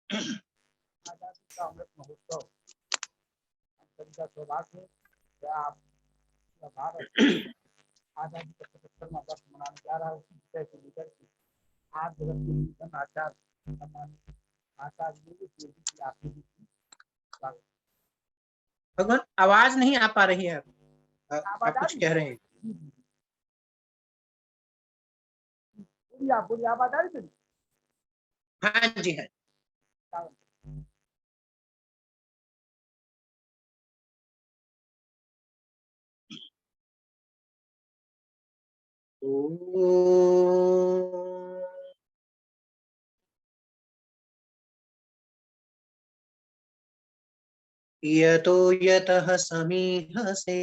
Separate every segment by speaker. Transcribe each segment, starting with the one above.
Speaker 1: आजादी का अमृत महोत्सव सभी का सौभाग्य है। क्या आप भारत आजादी का 75वां वर्ष मनाने जा रहा है, उसी विषय को लेकर के आज जगत के जीवन आचार्य सम्मानित आचार्य योगी की आपके बीच में स्वागत
Speaker 2: भगवान आवाज नहीं आ पा रही है।
Speaker 1: है। आवाज
Speaker 2: आप
Speaker 1: आ
Speaker 2: कुछ
Speaker 1: रही
Speaker 2: कह
Speaker 1: है?
Speaker 2: रहे हैं?
Speaker 1: बोलिए, आवाज आ रही है?
Speaker 2: हाँ जी, हाँ। यतो यतः समीहसे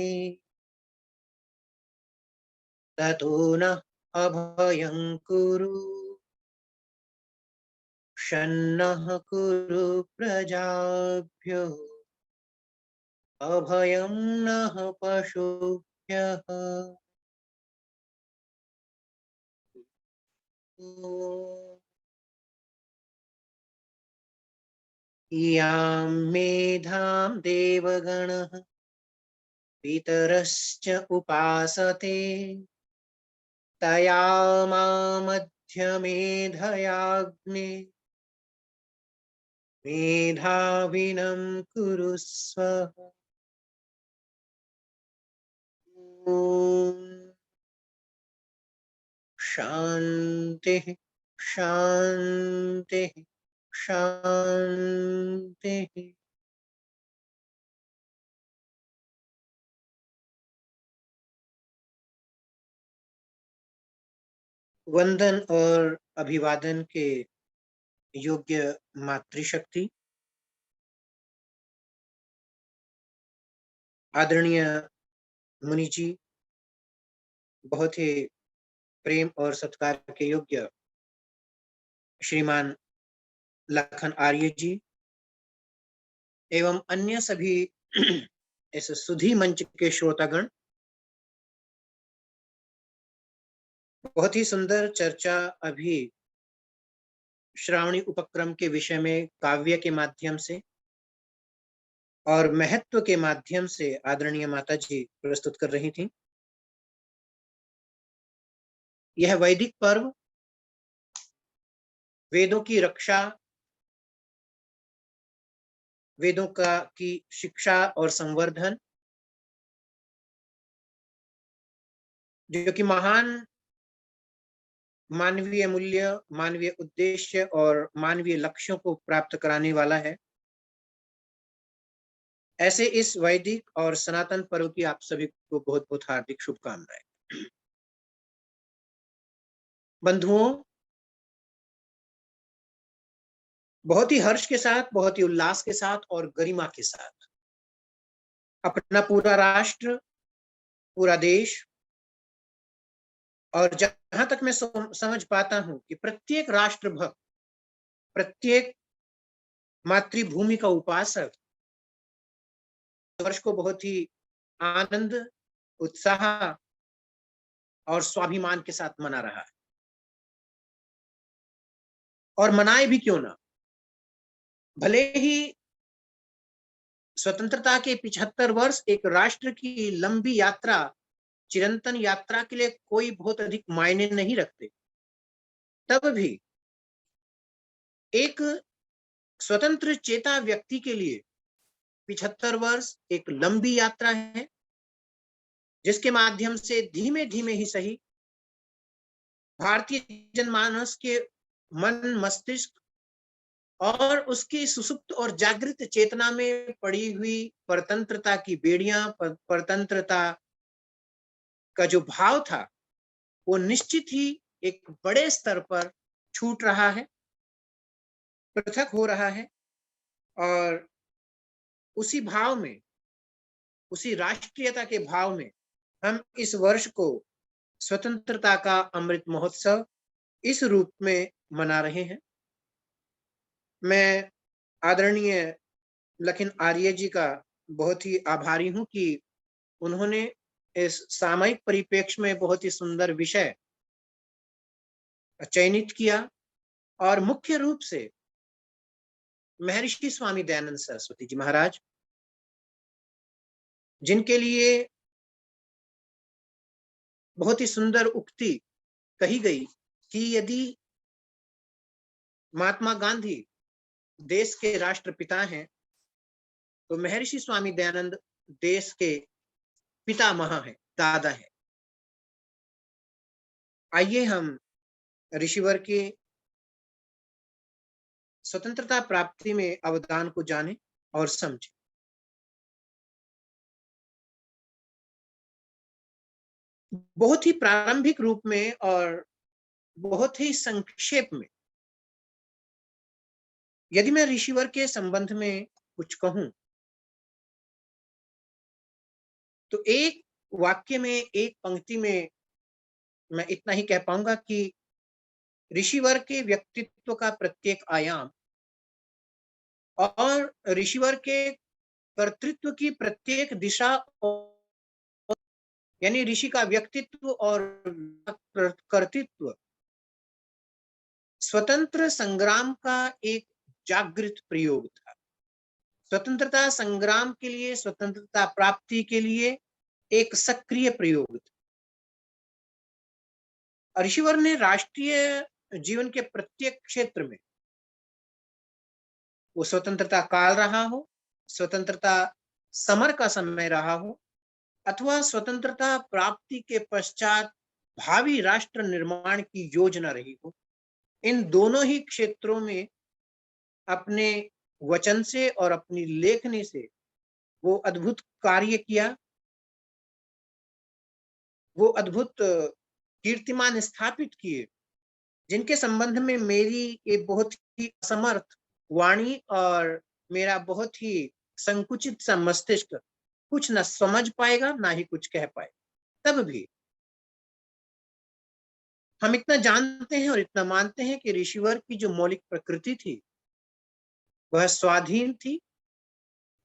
Speaker 2: ततो नः अभयं कुरु शन्नः कुरु प्रजाभ्यो अभयं नः पशुभ्यः। यां मेधां देवगणः पितरश्च उपासते तया मध्यमेधयाग्ने मेधाविनं कुरुस्व। ॐ शान्तिः शान्तिः शान्तिः। वंदन और अभिवादन के योग्य मातृशक्ति, आदरणीय मुनि जी, बहुत ही प्रेम और सत्कार के योग्य श्रीमान लखन आर्य जी एवं अन्य सभी इस सुधी मंच के श्रोतागण, बहुत ही सुंदर चर्चा अभी श्रावणी उपक्रम के विषय में काव्य के माध्यम से और महत्व के माध्यम से आदरणीय माता जी प्रस्तुत कर रही थी। यह वैदिक पर्व वेदों की रक्षा, वेदों की शिक्षा और संवर्धन, जो कि महान मानवीय मूल्य, मानवीय उद्देश्य और मानवीय लक्ष्यों को प्राप्त कराने वाला है, ऐसे इस वैदिक और सनातन पर्व की आप सभी को बहुत बहुत हार्दिक शुभकामनाएं। बंधुओं, बहुत ही हर्ष के साथ, बहुत ही उल्लास के साथ और गरिमा के साथ अपना पूरा राष्ट्र, पूरा देश और जहां तक मैं समझ पाता हूं कि प्रत्येक राष्ट्र भक्त, प्रत्येक मातृभूमि का उपासक वर्ष को बहुत ही आनंद, उत्साह और स्वाभिमान के साथ मना रहा है। और मनाए भी क्यों ना, भले ही स्वतंत्रता के 75 वर्ष एक राष्ट्र की लंबी यात्रा, चिरंतन यात्रा के लिए कोई बहुत अधिक मायने नहीं रखते, तब भी एक स्वतंत्र चेता व्यक्ति के लिए 75 वर्ष एक लंबी यात्रा है, जिसके माध्यम से धीमे धीमे ही सही भारतीय जनमानस के मन, मस्तिष्क और उसकी सुसुप्त और जागृत चेतना में पड़ी हुई परतंत्रता की बेड़ियां, परतंत्रता का जो भाव था, वो निश्चित ही एक बड़े स्तर पर छूट रहा है, पृथक हो रहा है। और उसी भाव में, उसी राष्ट्रीयता के भाव में हम इस वर्ष को स्वतंत्रता का अमृत महोत्सव इस रूप में मना रहे हैं। मैं आदरणीय लखन आर्य जी का बहुत ही आभारी हूं कि उन्होंने इस सामयिक परिप्रेक्ष्य में बहुत ही सुंदर विषय चयनित किया और मुख्य रूप से महर्षि स्वामी दयानंद सरस्वती जी महाराज, जिनके लिए बहुत ही सुंदर उक्ति कही गई कि यदि महात्मा गांधी देश के राष्ट्रपिता हैं तो महर्षि स्वामी दयानंद देश के पितामह हैं, दादा हैं। आइए हम ऋषिवर के स्वतंत्रता प्राप्ति में अवदान को जानें और समझें। बहुत ही प्रारंभिक रूप में और बहुत ही संक्षेप में यदि मैं ऋषिवर के संबंध में कुछ कहूं तो एक वाक्य में, एक पंक्ति में मैं इतना ही कह पाऊंगा कि ऋषिवर के व्यक्तित्व का प्रत्येक आयाम और ऋषिवर के कर्तृत्व की प्रत्येक दिशा, यानी ऋषि का व्यक्तित्व और कर्तृत्व स्वतंत्र संग्राम का एक जागृत प्रयोग था। स्वतंत्रता संग्राम के लिए, स्वतंत्रता प्राप्ति के लिए एक सक्रिय प्रयोग था। ऋषिवर ने राष्ट्रीय जीवन के प्रत्येक क्षेत्र में, वो स्वतंत्रता काल रहा हो, स्वतंत्रता समर का समय रहा हो, अथवा स्वतंत्रता प्राप्ति के पश्चात भावी राष्ट्र निर्माण की योजना रही हो, इन दोनों ही क्षेत्रों में अपने वचन से और अपनी लेखनी से वो अद्भुत कार्य किया, वो अद्भुत कीर्तिमान स्थापित किए, जिनके संबंध में मेरी एक बहुत ही असमर्थ वाणी और मेरा बहुत ही संकुचित सा मस्तिष्क कुछ न समझ पाएगा, ना ही कुछ कह पाएगा। तब भी हम इतना जानते हैं और इतना मानते हैं कि ऋषिवर की जो मौलिक प्रकृति थी वह स्वाधीन थी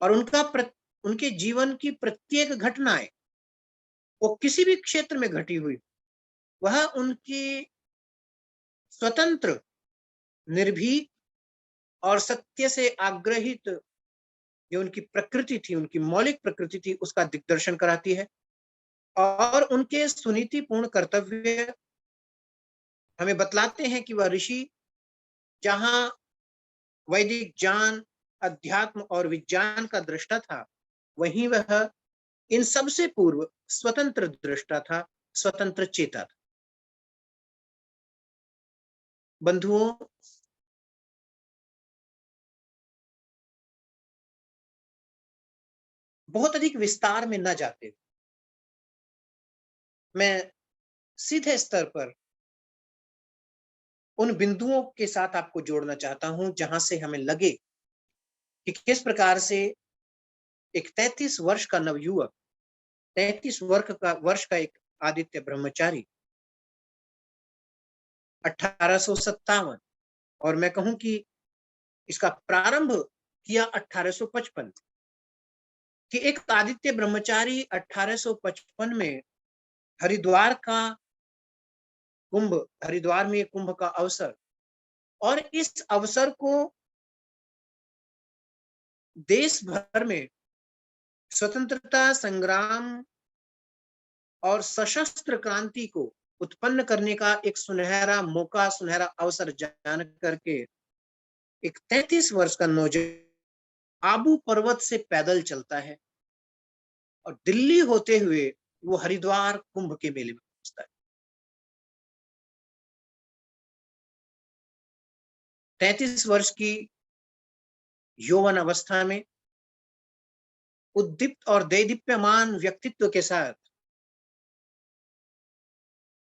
Speaker 2: और उनके जीवन की प्रत्येक घटनाएं, वो किसी भी क्षेत्र में घटी हुई, वह उनकी स्वतंत्र, निर्भीक और सत्य से आग्रहित जो उनकी प्रकृति थी, उनकी मौलिक प्रकृति थी, उसका दिग्दर्शन कराती है। और उनके सुनीतिपूर्ण कर्तव्य हमें बतलाते हैं कि वह ऋषि जहां वैदिक ज्ञान, अध्यात्म और विज्ञान का दृष्टा था, वहीं वह इन सबसे पूर्व स्वतंत्र दृष्टा था, स्वतंत्र चेता था। बंधुओं, बहुत अधिक विस्तार में न जाते मैं सीधे स्तर पर उन बिंदुओं के साथ आपको जोड़ना चाहता हूं जहां से हमें लगे कि किस प्रकार से एक 33 वर्ष का नवयुवक, 33 वर्ष का एक आदित्य ब्रह्मचारी 1857, और मैं कहूं कि इसका प्रारंभ किया 1855, कि एक आदित्य ब्रह्मचारी 1855 में हरिद्वार का कुंभ, हरिद्वार में कुंभ का अवसर, और इस अवसर को देश भर में स्वतंत्रता संग्राम और सशस्त्र क्रांति को उत्पन्न करने का एक सुनहरा मौका, सुनहरा अवसर जान करके एक 33 वर्ष का नौजवान आबू पर्वत से पैदल चलता है और दिल्ली होते हुए वो हरिद्वार कुंभ के मेले में पहुंचता है। 33 वर्ष की यौवन अवस्था में उद्दीप्त और दैदीप्यमान व्यक्तित्व के साथ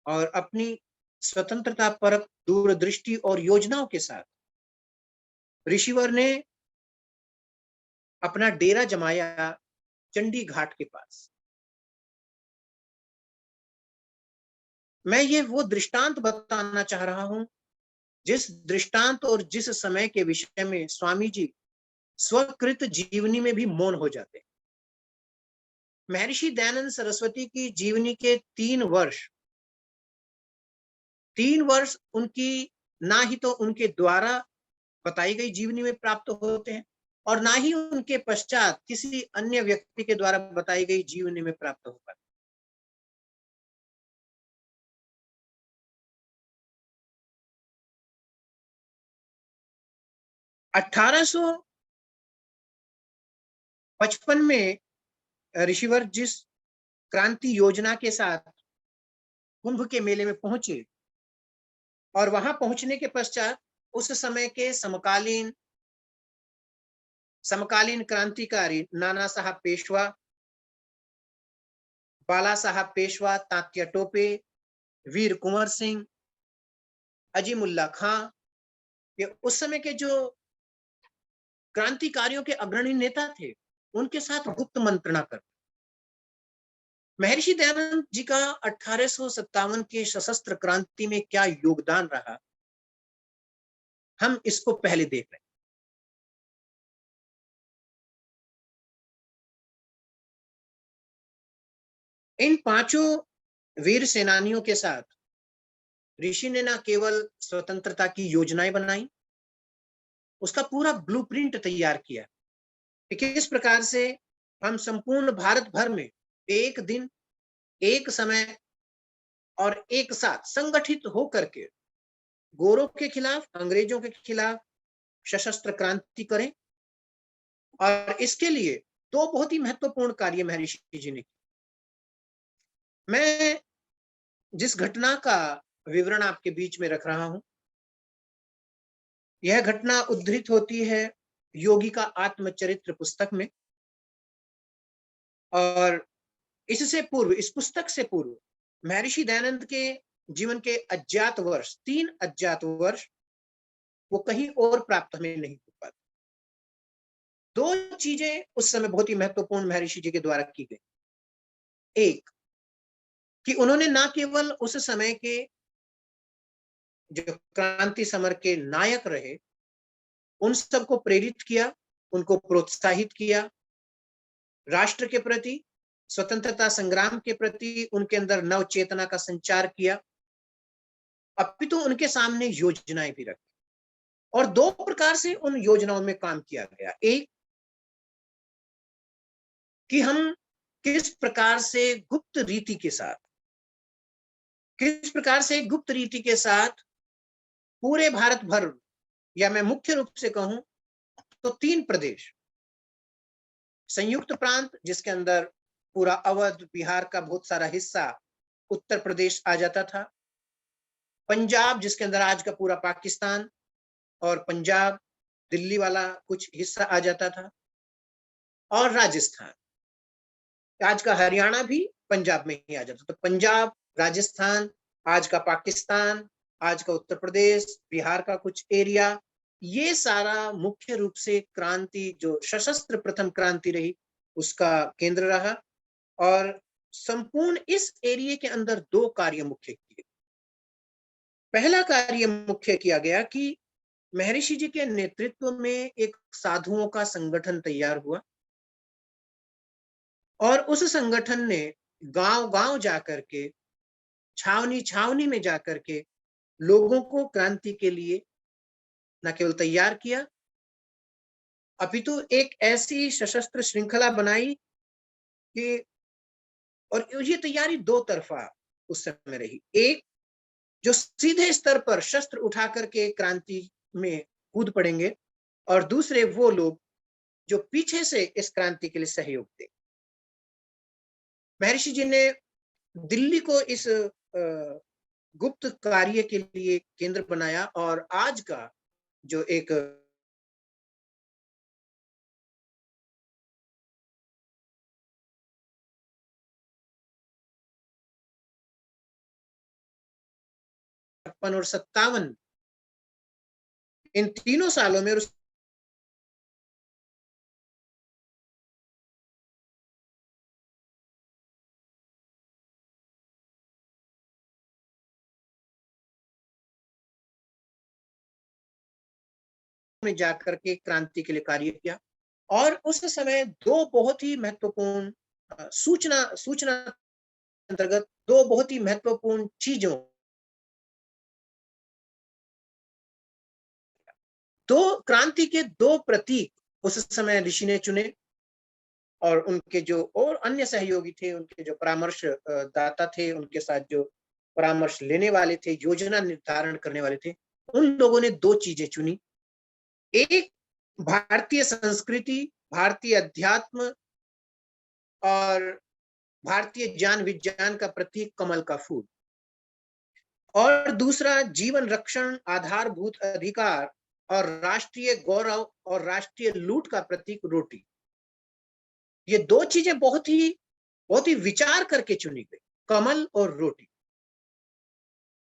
Speaker 2: और अपनी स्वतंत्रता परक दूरदृष्टि और योजनाओं के साथ ऋषिवर ने अपना डेरा जमाया चंडी घाट के पास। मैं ये वो दृष्टांत बताना चाह रहा हूं जिस दृष्टांत और जिस समय के विषय में स्वामी जी स्वकृत जीवनी में भी मौन हो जाते हैं। महर्षि दयानंद सरस्वती की जीवनी के 3 वर्ष उनकी ना ही तो उनके द्वारा बताई गई जीवनी में प्राप्त होते हैं और ना ही उनके पश्चात किसी अन्य व्यक्ति के द्वारा बताई गई जीवनी में प्राप्त हो पाते। अठारह सौ 55 में ऋषिवर जिस क्रांति योजना के साथ कुंभ के मेले में पहुंचे और वहां पहुंचने के पश्चात उस समय के समकालीन क्रांतिकारी नाना साहब पेशवा, बाला साहब पेशवा, तात्या टोपे, वीर कुंवर सिंह, अजीमुल्ला खां, ये उस समय के जो क्रांतिकारियों के अग्रणी नेता थे, उनके साथ गुप्त मंत्रणा कर महर्षि दयानंद जी का 1857 के सशस्त्र क्रांति में क्या योगदान रहा, हम इसको पहले देख रहे हैं। इन पांचों वीर सेनानियों के साथ ऋषि ने न केवल स्वतंत्रता की योजनाएं बनाई, उसका पूरा ब्लूप्रिंट तैयार किया कि किस प्रकार से हम संपूर्ण भारत भर में एक दिन, एक समय और एक साथ संगठित होकर के गोरों के खिलाफ, अंग्रेजों के खिलाफ सशस्त्र क्रांति करें। और इसके लिए दो बहुत ही महत्वपूर्ण कार्य महर्षि जी ने किए। मैं जिस घटना का विवरण आपके बीच में रख रहा हूं, यह घटना उद्धृत होती है योगी का आत्मचरित्र पुस्तक में। और इससे पूर्व, इस पुस्तक से पूर्व महर्षि दयानंद के जीवन के अज्ञात वर्ष, 3 अज्ञात वर्ष, वो कहीं और प्राप्त हमें नहीं हो पाते। 2 चीजें उस समय बहुत ही महत्वपूर्ण महर्षि जी के द्वारा की गई। एक, कि उन्होंने ना केवल उस समय के जो क्रांति समर के नायक रहे, उन सबको प्रेरित किया, उनको प्रोत्साहित किया, राष्ट्र के प्रति, स्वतंत्रता संग्राम के प्रति उनके अंदर नव चेतना का संचार किया, अपितु उनके सामने योजनाएं भी रखी। और 2 प्रकार से उन योजनाओं में काम किया गया। एक, कि हम किस प्रकार से गुप्त रीति के साथ पूरे भारत भर, या मैं मुख्य रूप से कहूं तो 3 प्रदेश, संयुक्त प्रांत जिसके अंदर पूरा अवध, बिहार का बहुत सारा हिस्सा, उत्तर प्रदेश आ जाता था, पंजाब जिसके अंदर आज का पूरा पाकिस्तान और पंजाब, दिल्ली वाला कुछ हिस्सा आ जाता था, और राजस्थान, आज का हरियाणा भी पंजाब में ही आ जाता। तो पंजाब, राजस्थान, आज का पाकिस्तान, आज का उत्तर प्रदेश, बिहार का कुछ एरिया, ये सारा मुख्य रूप से क्रांति, जो सशस्त्र प्रथम क्रांति रही, उसका केंद्र रहा। और संपूर्ण इस एरिया के अंदर 2 कार्य मुख्य किए। पहला कार्य मुख्य किया गया कि महर्षि जी के नेतृत्व में एक साधुओं का संगठन तैयार हुआ और उस संगठन ने गांव-गांव जाकर के, छावनी-छावनी में जाकर के लोगों को क्रांति के लिए न केवल तैयार किया, अपितु एक ऐसी सशस्त्र श्रृंखला बनाई कि, और ये तैयारी 2 तरफा उस समय रही। एक, जो सीधे स्तर पर शस्त्र उठा करके क्रांति में कूद पड़ेंगे, और दूसरे वो लोग जो पीछे से इस क्रांति के लिए सहयोग दें। महर्षि जी ने दिल्ली को इस गुप्त कार्य के लिए केंद्र बनाया, और आज का जो एक और 57, इन तीनों सालों में में जाकर के क्रांति के लिए कार्य किया। और उस समय 2 बहुत ही महत्वपूर्ण सूचना अंतर्गत 2 बहुत ही महत्वपूर्ण चीजों, दो क्रांति के दो प्रतीक उस समय ऋषि ने चुने, और उनके जो और अन्य सहयोगी थे, उनके जो परामर्श दाता थे, उनके साथ जो परामर्श लेने वाले थे, योजना निर्धारण करने वाले थे, उन लोगों ने दो चीजें चुनी। एक भारतीय संस्कृति, भारतीय अध्यात्म और भारतीय ज्ञान विज्ञान का प्रतीक कमल का फूल, और दूसरा जीवन रक्षण, आधारभूत अधिकार और राष्ट्रीय गौरव और राष्ट्रीय लूट का प्रतीक रोटी। ये दो चीजें बहुत ही विचार करके चुनी गई, कमल और रोटी।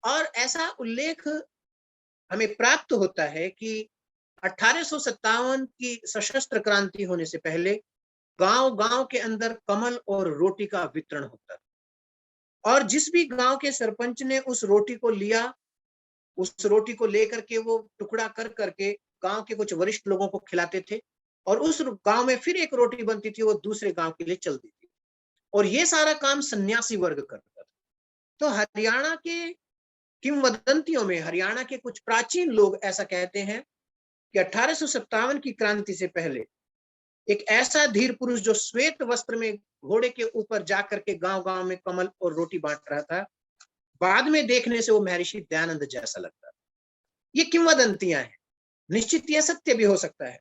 Speaker 2: और ऐसा उल्लेख हमें प्राप्त होता है कि 1857 की सशस्त्र क्रांति होने से पहले गांव-गांव के अंदर कमल और रोटी का वितरण होता था, और जिस भी गांव के सरपंच ने उस रोटी को लिया, उस रोटी को लेकर के वो टुकड़ा कर करके गांव के कुछ वरिष्ठ लोगों को खिलाते थे, और उस गांव में फिर एक रोटी बनती थी, वो दूसरे गांव के लिए चलती थी, और ये सारा काम सन्यासी वर्ग करता था। तो हरियाणा के किंवदंतियों में हरियाणा के कुछ प्राचीन लोग ऐसा कहते हैं कि 1857 की क्रांति से पहले एक ऐसा धीर पुरुष जो श्वेत वस्त्र में घोड़े के ऊपर जाकर के गांव-गांव में कमल और रोटी बांट रहा था, बाद में देखने से वो महर्षि दयानंद जैसा लगता था। ये किंवदंतियां हैं, निश्चित यह सत्य भी हो सकता है,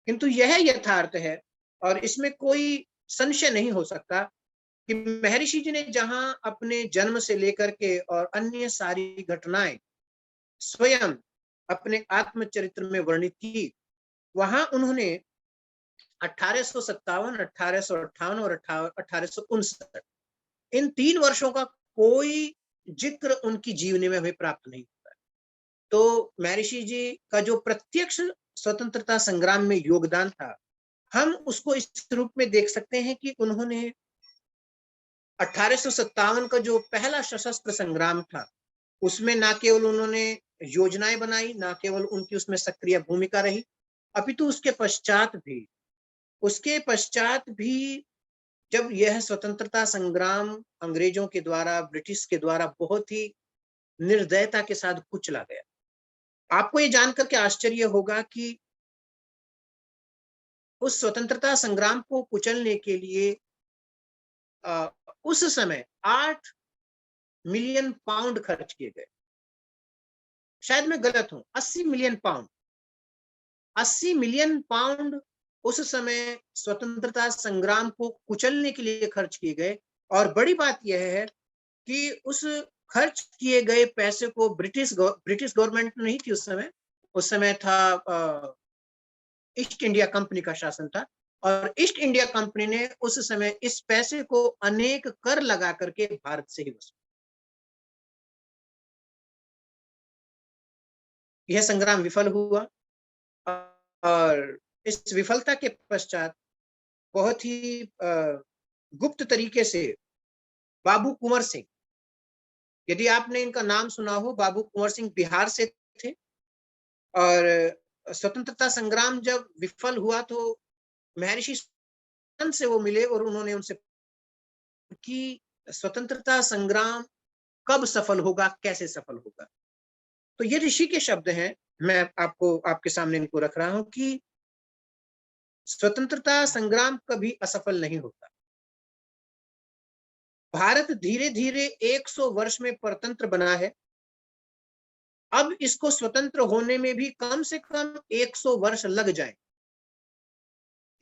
Speaker 2: किंतु यह यथार्थ है, और इसमें कोई संशय नहीं हो सकता कि महर्षि जी ने जहां अपने जन्म से लेकर के और अन्य सारी घटनाएं स्वयं अपने आत्मचरित्र में वर्णित की, वहां उन्होंने 1857, 1858 और 1859 इन 3 वर्षों का कोई जिक्र उनकी जीवनी में हमें प्राप्त नहीं होता है। तो महर्षि जी का जो प्रत्यक्ष स्वतंत्रता संग्राम में योगदान था, हम उसको इस रूप में देख सकते हैं कि उन्होंने 1857 का जो पहला सशस्त्र संग्राम था, उसमें ना केवल उन्होंने योजनाएं बनाई, ना केवल उनकी उसमें सक्रिय भूमिका रही, अपितु उसके पश्चात भी जब यह स्वतंत्रता संग्राम अंग्रेजों के द्वारा, ब्रिटिश के द्वारा बहुत ही निर्दयता के साथ कुचला गया। आपको ये जानकर के आश्चर्य होगा कि उस स्वतंत्रता संग्राम को कुचलने के लिए उस समय 8 मिलियन पाउंड खर्च किए गए। शायद मैं गलत हूं, 80 मिलियन पाउंड, 80 मिलियन पाउंड उस समय स्वतंत्रता संग्राम को कुचलने के लिए खर्च किए गए। और बड़ी बात यह है कि उस खर्च किए गए पैसे को ब्रिटिश गवर्नमेंट नहीं थी उस समय था ईस्ट इंडिया कंपनी का शासन था, और ईस्ट इंडिया कंपनी ने उस समय इस पैसे को अनेक कर लगा करके भारत से ही वसूला। यह संग्राम विफल हुआ, और इस विफलता के पश्चात बहुत ही गुप्त तरीके से बाबू कुंवर सिंह, यदि आपने इनका नाम सुना हो, बाबू कुंवर सिंह बिहार से थे, और स्वतंत्रता संग्राम जब विफल हुआ तो महर्षि से वो मिले, और उन्होंने उनसे कि स्वतंत्रता संग्राम कब सफल होगा, कैसे सफल होगा। तो ये ऋषि के शब्द हैं, मैं आपके सामने इनको रख रहा हूं कि स्वतंत्रता संग्राम कभी असफल नहीं होता। भारत धीरे धीरे 100 वर्ष में परतंत्र बना है, अब इसको स्वतंत्र होने में भी कम से कम 100 वर्ष लग जाए।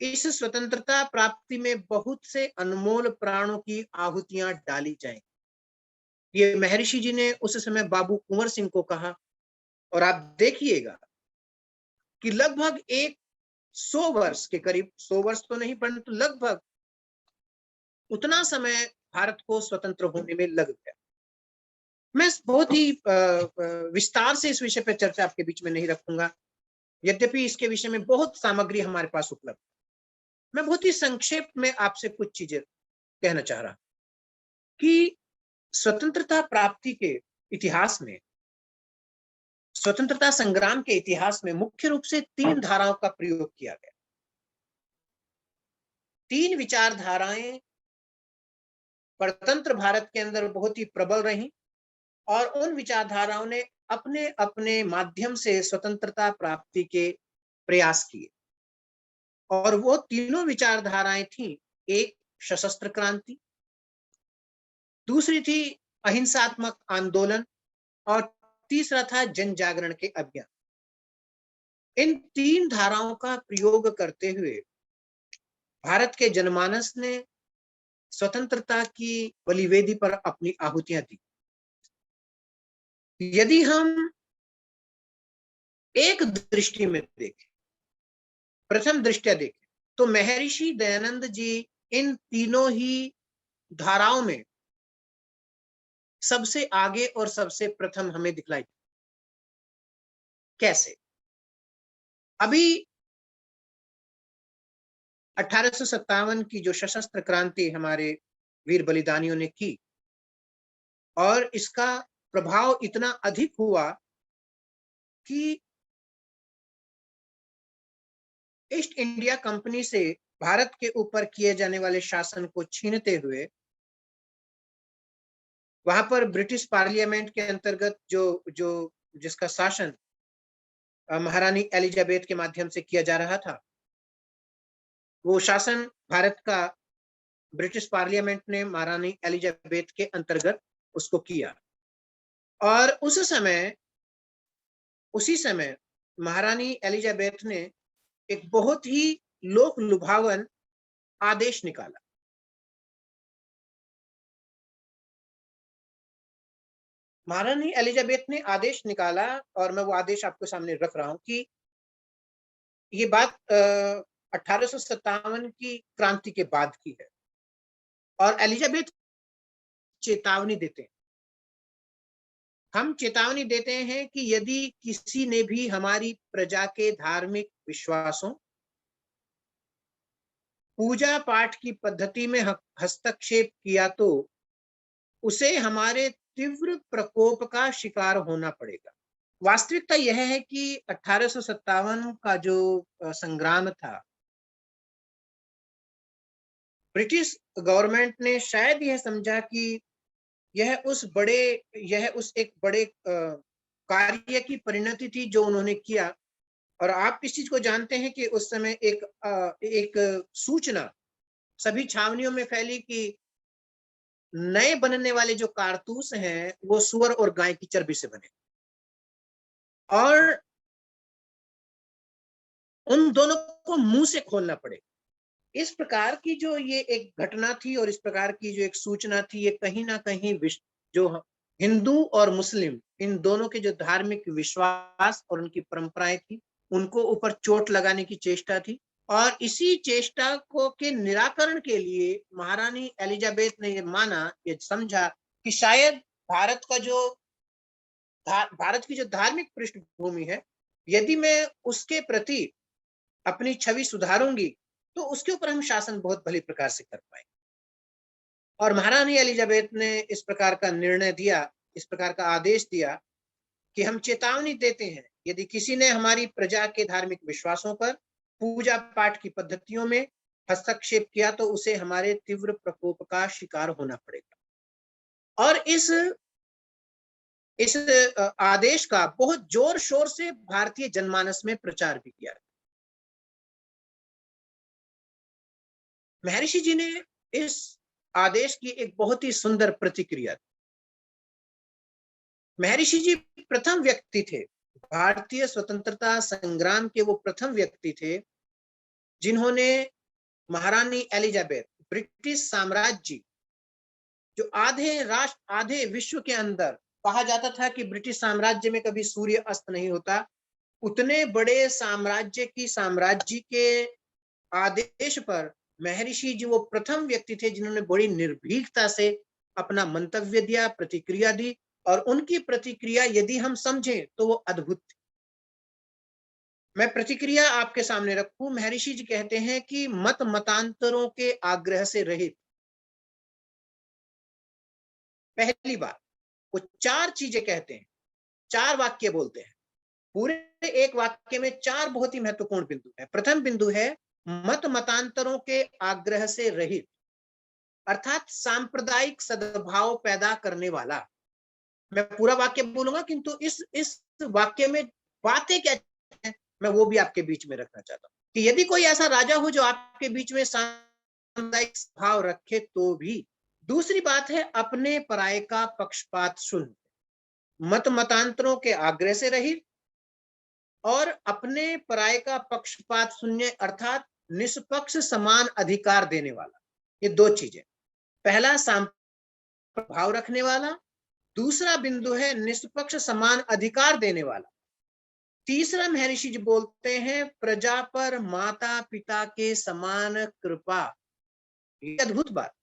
Speaker 2: इस स्वतंत्रता प्राप्ति में बहुत से अनमोल प्राणों की आहुतियां डाली जाएं। ये महर्षि जी ने उस समय बाबू कुंवर सिंह को कहा, और आप देखिएगा कि लगभग 100 वर्ष के करीब, 100 वर्ष तो नहीं परंतु लगभग उतना समय भारत को स्वतंत्र होने में लग गया। मैं बहुत ही विस्तार से इस विषय पर चर्चा आपके बीच में नहीं रखूंगा, यद्यपि इसके विषय में बहुत सामग्री हमारे पास उपलब्ध है। मैं बहुत ही संक्षेप में आपसे कुछ चीजें कहना चाह रहा हूं कि स्वतंत्रता प्राप्ति के इतिहास में, स्वतंत्रता संग्राम के इतिहास में मुख्य रूप से 3 धाराओं का प्रयोग किया गया। 3 विचारधाराएं परतंत्र भारत के अंदर बहुत ही प्रबल रही, और उन विचारधाराओं ने अपने अपने माध्यम से स्वतंत्रता प्राप्ति के प्रयास किए, और वो तीनों विचारधाराएं थी। एक सशस्त्र क्रांति, दूसरी थी अहिंसात्मक आंदोलन, और तीसरा था जन जागरण के अभियान। इन तीन धाराओं का प्रयोग करते हुए भारत के जनमानस ने स्वतंत्रता की बलिवेदी पर अपनी आहुतियां दी। यदि हम एक दृष्टि में देखें, प्रथम दृष्टया देखें, तो महर्षि दयानंद जी इन तीनों ही धाराओं में सबसे आगे और सबसे प्रथम हमें दिखलाई। कैसे? अभी 1857 की जो सशस्त्र क्रांति हमारे वीर बलिदानियों ने की, और इसका प्रभाव इतना अधिक हुआ कि ईस्ट इंडिया कंपनी से भारत के ऊपर किए जाने वाले शासन को छीनते हुए वहां पर ब्रिटिश पार्लियामेंट के अंतर्गत जो जो जिसका शासन महारानी एलिजाबेथ के माध्यम से किया जा रहा था, वो शासन भारत का ब्रिटिश पार्लियामेंट ने महारानी एलिजाबेथ के अंतर्गत उसको किया। और उसी समय महारानी एलिजाबेथ ने एक बहुत ही लोक लुभावन आदेश निकाला। महारानी एलिजाबेथ ने आदेश निकाला, और मैं वो आदेश आपके सामने रख रहा हूं कि ये बात 1857 की क्रांति के बाद की है, और एलिजाबेथ चेतावनी देते हैं। हम चेतावनी देते हैं कि यदि किसी ने भी हमारी प्रजा के धार्मिक विश्वासों, पूजा पाठ की पद्धति में हस्तक्षेप किया तो उसे हमारे तीव्र प्रकोप का शिकार होना पड़ेगा। वास्तविकता यह है कि 1857 का जो संग्राम था, ब्रिटिश गवर्नमेंट ने शायद यह समझा कि यह उस एक बड़े कार्य की परिणति थी जो उन्होंने किया। और आप इस चीज को जानते हैं कि उस समय एक सूचना सभी छावनियों में फैली कि नए बनने वाले जो कारतूस हैं वो सुअर और गाय की चर्बी से बने, और उन दोनों को मुंह से खोलना पड़े। इस प्रकार की जो ये एक घटना थी और इस प्रकार की जो एक सूचना थी, ये कहीं ना कहीं जो हिंदू और मुस्लिम इन दोनों के जो धार्मिक विश्वास और उनकी परंपराएं थी, उनको ऊपर चोट लगाने की चेष्टा थी। और इसी चेष्टा को के निराकरण के लिए महारानी एलिजाबेथ ने ये माना, ये समझा कि शायद भारत की जो धार्मिक पृष्ठभूमि है, यदि मैं उसके प्रति अपनी छवि सुधारूंगी तो उसके ऊपर हम शासन बहुत भली प्रकार से कर पाए। और महारानी एलिजाबेथ ने इस प्रकार का निर्णय दिया, इस प्रकार का आदेश दिया कि हम चेतावनी देते हैं, यदि किसी ने हमारी प्रजा के धार्मिक विश्वासों पर, पूजा पाठ की पद्धतियों में हस्तक्षेप किया तो उसे हमारे तीव्र प्रकोप का शिकार होना पड़ेगा। और इस आदेश का बहुत जोर शोर से भारतीय जनमानस में प्रचार भी किया। महर्षि जी ने इस आदेश की एक बहुत ही सुंदर प्रतिक्रिया दी। महर्षि जी प्रथम व्यक्ति थे, भारतीय स्वतंत्रता संग्राम के वो प्रथम व्यक्ति थे जिन्होंने महारानी एलिजाबेथ, ब्रिटिश साम्राज्य, जो आधे विश्व के अंदर कहा जाता था कि ब्रिटिश साम्राज्य में कभी सूर्य अस्त नहीं होता, उतने बड़े साम्राज्य के आदेश पर महर्षि जी वो प्रथम व्यक्ति थे जिन्होंने बड़ी निर्भीकता से अपना मंतव्य दिया, प्रतिक्रिया दी। और उनकी प्रतिक्रिया यदि हम समझें तो वो अद्भुत थी। मैं प्रतिक्रिया आपके सामने रखूं। महर्षि जी कहते हैं कि मतांतरों के आग्रह से रहित, पहली बार वो 4 चीजें कहते हैं, 4 वाक्य बोलते हैं। पूरे एक वाक्य में 4 बहुत ही महत्वपूर्ण बिंदु है। प्रथम बिंदु है मतांतरों के आग्रह से रहित, अर्थात सांप्रदायिक सद्भाव पैदा करने वाला। मैं पूरा वाक्य बोलूंगा, किंतु इस वाक्य में बातें क्या है मैं वो भी आपके बीच में रखना चाहता हूँ कि यदि कोई ऐसा राजा हो जो आपके बीच में सांप्रदायिक भाव रखे तो भी। दूसरी बात है अपने पराये का पक्षपात शून्य, मत मतांतरों के आग्रह से रहित और अपने पराये का पक्षपात शून्य अर्थात निष्पक्ष समान अधिकार देने वाला। ये दो चीजें, पहला सांप्रदायिक भाव रखने वाला, दूसरा बिंदु है निष्पक्ष समान अधिकार देने वाला। तीसरा महर्षि जी बोलते हैं प्रजा पर माता पिता के समान कृपा। ये अद्भुत बात,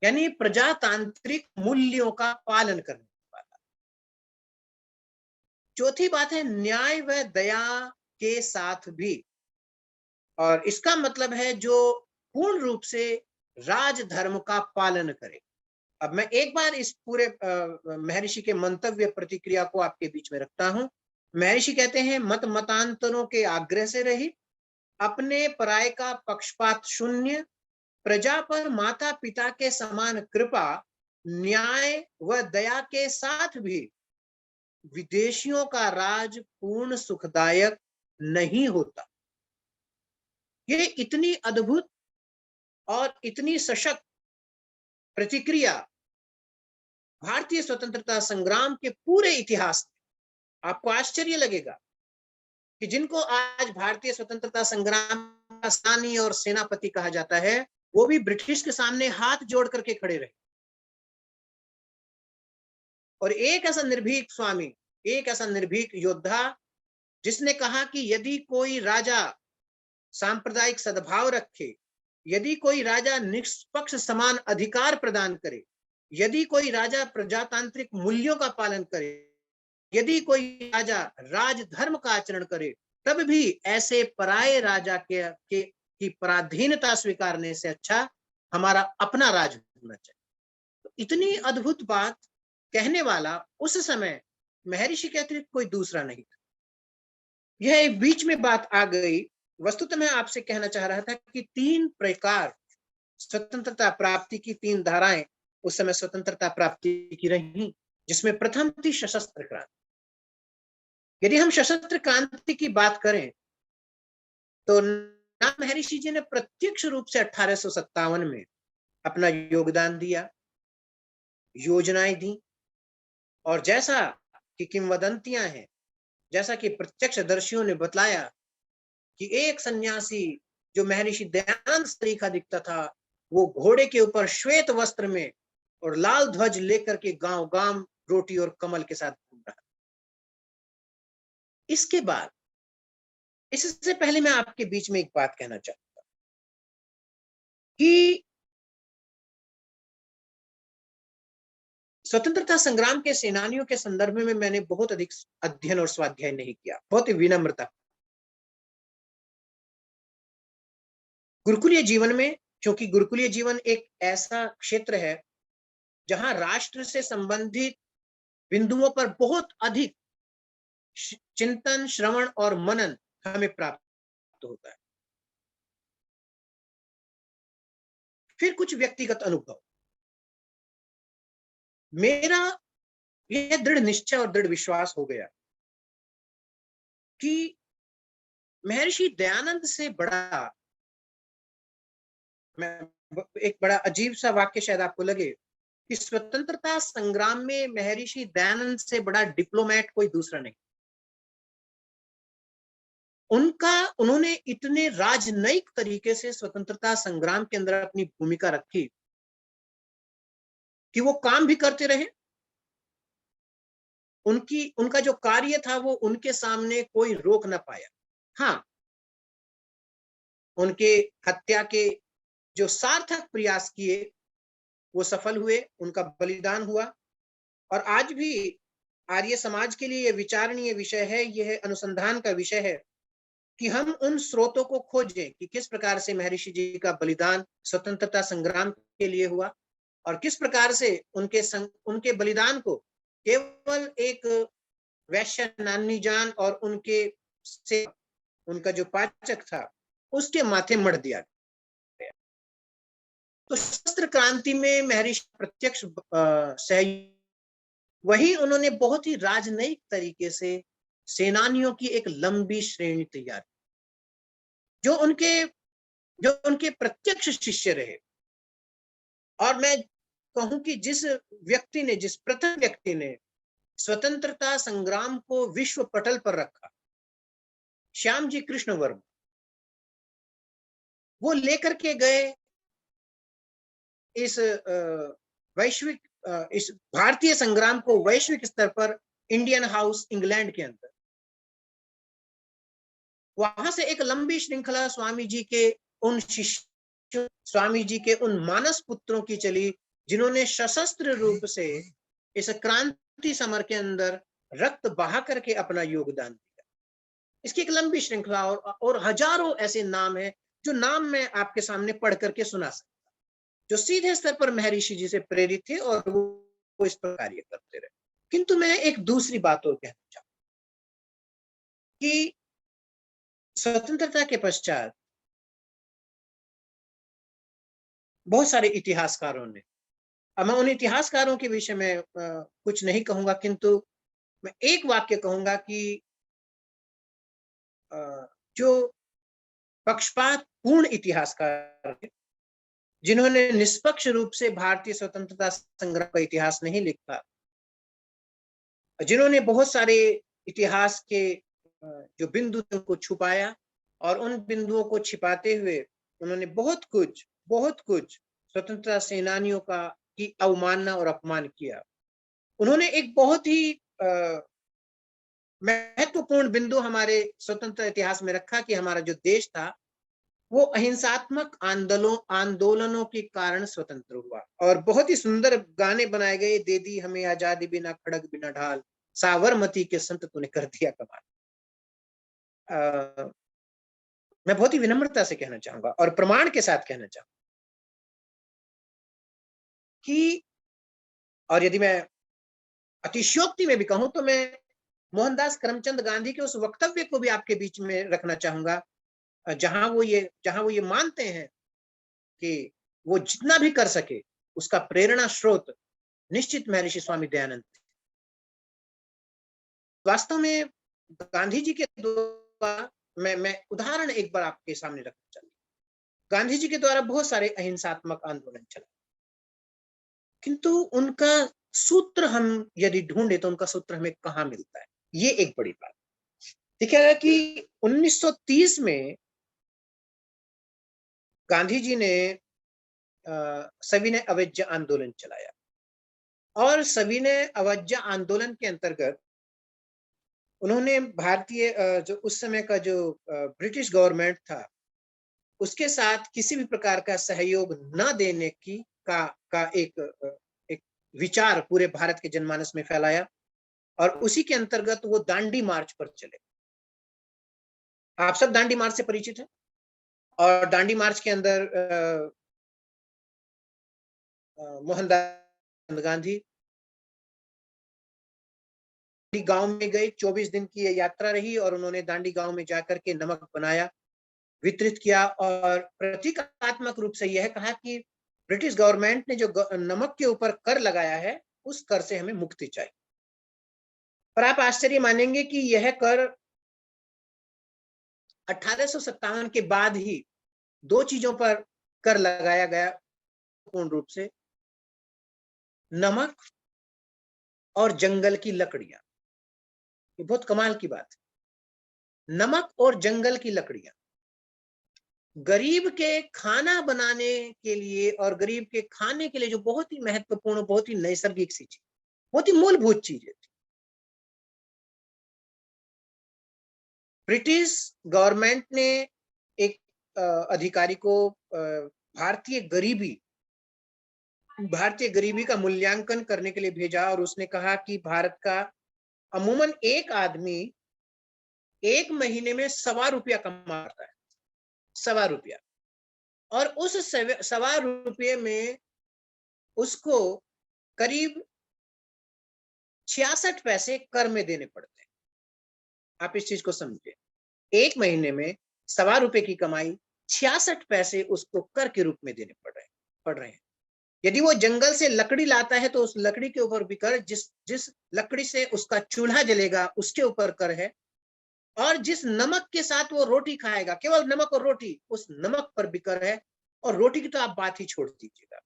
Speaker 2: यानी प्रजातांत्रिक मूल्यों का पालन करने वाला। चौथी बात है न्याय व दया के साथ भी, और इसका मतलब है जो पूर्ण रूप से राजधर्म का पालन करे। अब मैं एक बार इस पूरे महर्षि के मंतव्य प्रतिक्रिया को आपके बीच में रखता हूं। महर्षि कहते हैं मत मतांतरों के आग्रह से रहित, अपने पराये का पक्षपात शून्य, प्रजा पर माता पिता के समान कृपा, न्याय व दया के साथ भी विदेशियों का राज पूर्ण सुखदायक नहीं होता। ये इतनी अद्भुत और इतनी सशक्त प्रतिक्रिया भारतीय स्वतंत्रता संग्राम के पूरे इतिहास में, आपको आश्चर्य लगेगा कि जिनको आज भारतीय स्वतंत्रता संग्राम का सेनानी और सेनापति कहा जाता है, वो भी ब्रिटिश के सामने हाथ जोड़ करके खड़े रहे। और एक ऐसा निर्भीक स्वामी, एक ऐसा निर्भीक योद्धा जिसने कहा कि यदि कोई राजा सांप्रदायिक सद्भाव रखे, यदि कोई राजा निष्पक्ष समान अधिकार प्रदान करे, यदि कोई राजा प्रजातांत्रिक मूल्यों का पालन करे, यदि कोई राजा राजधर्म का आचरण करे, तब भी ऐसे पराये राजा की पराधीनता स्वीकारने से अच्छा हमारा अपना राज होना चाहिए। तो इतनी अद्भुत बात कहने वाला उस समय महर्षि के अतिरिक्त कोई दूसरा नहीं था। यह एक बीच में बात आ गई। वस्तुतः मैं आपसे कहना चाह रहा था कि तीन प्रकार स्वतंत्रता प्राप्ति की तीन धाराएं उस समय स्वतंत्रता प्राप्ति की रही, जिसमें प्रथम थी सशस्त्र क्रांति। यदि हम सशस्त्र क्रांति की बात करें तो ना महर्षि जी ने प्रत्यक्ष रूप से 1857 में अपना योगदान दिया, योजनाएं दी, और जैसा कि किंवदंतियां हैं, जैसा कि प्रत्यक्षदर्शियों ने बतलाया कि एक सन्यासी जो महर्षि दयानंद तरीका दिखता था, वो घोड़े के ऊपर श्वेत वस्त्र में और लाल ध्वज लेकर के गांव गांव रोटी और कमल के साथ घूम रहा। इसके बाद, इससे पहले मैं आपके बीच में एक बात कहना चाहूंगा कि स्वतंत्रता संग्राम के सेनानियों के संदर्भ में मैंने बहुत अधिक अध्ययन और स्वाध्याय नहीं किया, बहुत ही विनम्रता। गुरुकुलीय जीवन में, क्योंकि गुरुकुलीय जीवन एक ऐसा क्षेत्र है जहां राष्ट्र से संबंधित बिंदुओं पर बहुत अधिक चिंतन, श्रवण और मनन हमें प्राप्त होता है। फिर कुछ व्यक्तिगत अनुभव। मेरा यह दृढ़ निश्चय और दृढ़ विश्वास हो गया कि महर्षि दयानंद से बड़ा, मैं एक बड़ा अजीब सा वाक्य शायद आपको लगे कि स्वतंत्रता संग्राम में महर्षि दयानंद से बड़ा डिप्लोमेट कोई दूसरा नहीं। उन्होंने इतने राजनयिक तरीके से स्वतंत्रता संग्राम के अंदर अपनी भूमिका रखी कि वो काम भी करते रहे। उनका जो कार्य था वो उनके सामने कोई रोक ना पाया। हाँ, उनके हत्या के जो सार्थक प्रयास किए वो सफल हुए, उनका बलिदान हुआ। और आज भी आर्य समाज के लिए यह विचारणीय विषय है, यह अनुसंधान का विषय है कि हम उन स्रोतों को खोजें कि किस प्रकार से महर्षि जी का बलिदान स्वतंत्रता संग्राम के लिए हुआ और किस प्रकार से उनके बलिदान को केवल एक वैश्य नानी जान और उनका जो पाचक था उसके माथे मढ़ दिया गया। तो सशस्त्र क्रांति में महर्षि प्रत्यक्ष सहयोग वहीं उन्होंने बहुत ही राजनयिक तरीके से सेनानियों की एक लंबी श्रेणी तैयार की, जो उनके प्रत्यक्ष शिष्य रहे। और मैं कहूं कि जिस प्रथम व्यक्ति ने स्वतंत्रता संग्राम को विश्व पटल पर रखा, श्याम जी कृष्ण वर्मा, वो लेकर के गए इस इस भारतीय संग्राम को वैश्विक स्तर पर इंडियन हाउस इंग्लैंड के अंदर। वहां से एक लंबी श्रृंखला स्वामी जी के उन शिष्यों, स्वामी जी के उन मानस पुत्रों की चली, जिन्होंने सशस्त्र रूप से इस क्रांति समर के अंदर रक्त बहा करके अपना योगदान दिया। इसकी एक लंबी श्रृंखला और हजारों ऐसे नाम हैं, जो नाम मैं आपके सामने पढ़ करके सुना सकता, जो सीधे स्तर पर महर्षि जी से प्रेरित थे और वो इस पर कार्य करते रहे। किंतु मैं एक दूसरी बात और कहना चाहूँ कि स्वतंत्रता के पश्चात बहुत सारे इतिहासकारों ने, अब मैं उन इतिहासकारों के विषय में कुछ नहीं कहूंगा, किंतु मैं एक वाक्य कहूंगा कि जो पक्षपात पूर्ण इतिहासकार हैं, जिन्होंने निष्पक्ष रूप से भारतीय स्वतंत्रता संग्राम का इतिहास नहीं लिखा, जिन्होंने बहुत सारे इतिहास के जो बिंदु को छुपाया, और उन बिंदुओं को छिपाते हुए उन्होंने बहुत कुछ स्वतंत्रता सेनानियों की अवमानना और अपमान किया। उन्होंने एक बहुत ही महत्वपूर्ण बिंदु हमारे स्वतंत्र इतिहास में रखा कि हमारा जो देश था वो अहिंसात्मक आंदोलनों के कारण स्वतंत्र हुआ। और बहुत ही सुंदर गाने बनाए गए, दे दी हमें आजादी बिना खड़ग बिना ढाल, साबरमती के संत तूने कर दिया कमाल। मैं बहुत ही विनम्रता से कहना चाहूंगा और प्रमाण के साथ कहना चाहूंगा कि, और यदि मैं अतिशयोक्ति में भी कहूं तो मैं मोहनदास करमचंद गांधी के उस वक्तव्य को भी आपके बीच में रखना चाहूंगा, जहां वो ये मानते हैं कि वो जितना भी कर सके उसका प्रेरणा स्रोत निश्चित महर्षि स्वामी दयानंद। वास्तव में गांधी जी के द्वारा मैं उदाहरण एक बार आपके सामने रखना चाहूंगा। गांधी जी के द्वारा बहुत सारे अहिंसात्मक आंदोलन चला, किंतु उनका सूत्र हम यदि ढूंढे तो उनका सूत्र हमें कहाँ मिलता है, ये एक बड़ी बात। देखिएगा कि 1930 में गांधी जी ने सविनय अवज्ञा आंदोलन चलाया, और सविनय अवज्ञा आंदोलन के अंतर्गत उन्होंने भारतीय जो उस समय का जो ब्रिटिश गवर्नमेंट था उसके साथ किसी भी प्रकार का सहयोग न देने का एक विचार पूरे भारत के जनमानस में फैलाया, और उसी के अंतर्गत वो दांडी मार्च पर चले। आप सब दांडी मार्च से परिचित हैं, और दांडी मार्च के अंदर मोहनदास गांधी गांव में गए। 24 दिन की ये यात्रा रही, और उन्होंने दांडी गांव में जाकर के नमक बनाया, वितरित किया, और प्रतीकात्मक रूप से यह कहा कि ब्रिटिश गवर्नमेंट ने जो नमक के ऊपर कर लगाया है उस कर से हमें मुक्ति चाहिए। पर आप आश्चर्य मानेंगे कि यह कर 1857 के बाद ही दो चीजों पर कर लगाया गया पूर्ण रूप से, नमक और जंगल की लकड़ियां। ये बहुत कमाल की बात है, नमक और जंगल की लकड़ियां गरीब के खाना बनाने के लिए, और गरीब के खाने के लिए जो बहुत ही महत्वपूर्ण, बहुत ही नैसर्गिक सी चीज, बहुत ही मूलभूत चीजें थी। ब्रिटिश गवर्नमेंट ने एक अधिकारी को भारतीय गरीबी का मूल्यांकन करने के लिए भेजा, और उसने कहा कि भारत का अमूमन एक आदमी एक महीने में ₹1.25 कमाता है, ₹1.25, और उस ₹1.25 में उसको करीब 66 पैसे कर में देने पड़ते हैं। आप इस चीज को समझिए, एक महीने में ₹1.25 की कमाई 66 पैसे उसको कर के रूप में देने पड़ रहे हैं। यदि वो जंगल से लकड़ी लाता है तो उस लकड़ी के ऊपर भी कर, जिस जिस लकड़ी से उसका चूल्हा जलेगा उसके ऊपर कर है, और जिस नमक के साथ वो रोटी खाएगा, केवल नमक और रोटी, उस नमक पर भी कर है। और रोटी की तो आप बात ही छोड़ दीजिएगा।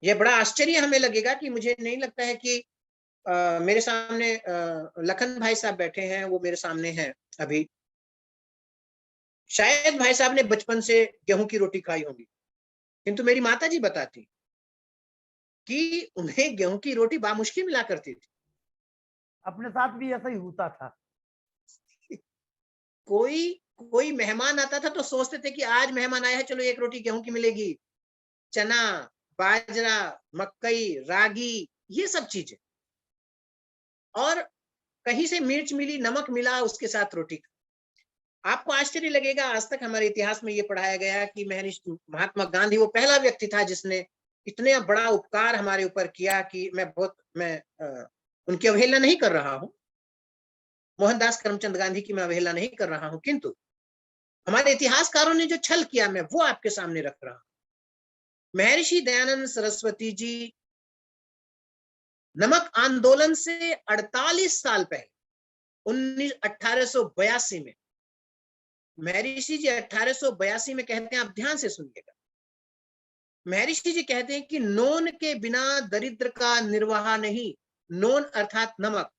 Speaker 2: ये बड़ा आश्चर्य हमें लगेगा कि मुझे नहीं लगता है कि मेरे सामने लखन भाई साहब बैठे हैं, वो मेरे सामने हैं अभी। शायद भाई साहब ने बचपन से गेहूं की रोटी खाई होगी, किंतु मेरी माता जी बताती कि उन्हें गेहूं की रोटी बामुश्किल मिला करती थी।
Speaker 1: अपने साथ भी ऐसा ही होता था।
Speaker 2: कोई कोई मेहमान आता था तो सोचते थे कि आज मेहमान आया है, चलो एक रोटी गेहूं की मिलेगी। चना, बाजरा, मकई, रागी, ये सब चीजें, और कहीं से मिर्च मिली, नमक मिला, उसके साथ रोटी। आपको आश्चर्य लगेगा, आज तक हमारे इतिहास में ये पढ़ाया गया कि महर्षि महात्मा गांधी वो पहला व्यक्ति था जिसने इतने बड़ा उपकार हमारे ऊपर किया कि मैं उनकी अवहेलना नहीं कर रहा हूं, मोहनदास करमचंद गांधी की मैं अवहेलना नहीं कर रहा हूं, किंतु हमारे इतिहासकारों ने जो छल किया मैं वो आपके सामने रख रहा हूं। महर्षि दयानंद सरस्वती जी नमक आंदोलन से 48 साल पहले 1882 में, महर्षि जी 1882 में कहते हैं, आप ध्यान से सुनिएगा, महर्षि जी कहते हैं कि नोन के बिना दरिद्र का निर्वाह नहीं। नोन अर्थात नमक,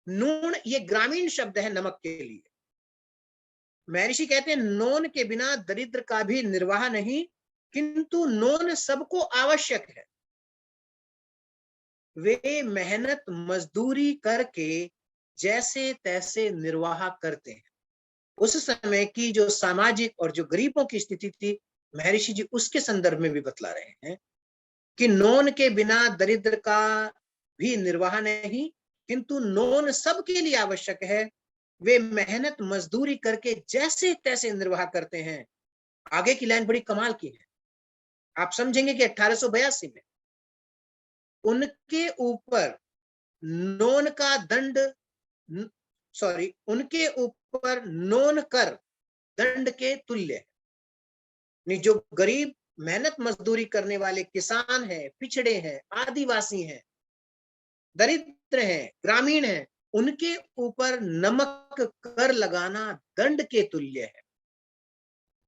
Speaker 2: नून ये ग्रामीण शब्द है नमक के लिए। महर्षि कहते हैं नोन के बिना दरिद्र का भी निर्वाह नहीं, किंतु नोन सबको आवश्यक है। वे मेहनत मजदूरी करके जैसे तैसे निर्वाह करते हैं। उस समय की जो सामाजिक और जो गरीबों की स्थिति थी, महर्षि जी उसके संदर्भ में भी बतला रहे हैं कि नोन के बिना दरिद्र का भी निर्वाह नहीं, किंतु नोन सबके लिए आवश्यक है। वे मेहनत मजदूरी करके जैसे तैसे निर्वाह करते हैं। आगे की लाइन बड़ी कमाल की है, आप समझेंगे कि 1882 में उनके ऊपर नोन का दंड, सॉरी, उनके ऊपर नोन कर दंड के तुल्य है। जो गरीब मेहनत मजदूरी करने वाले किसान हैं, पिछड़े हैं, आदिवासी हैं, दरिद्र हैं, ग्रामीण हैं, उनके ऊपर नमक कर लगाना दंड के तुल्य है।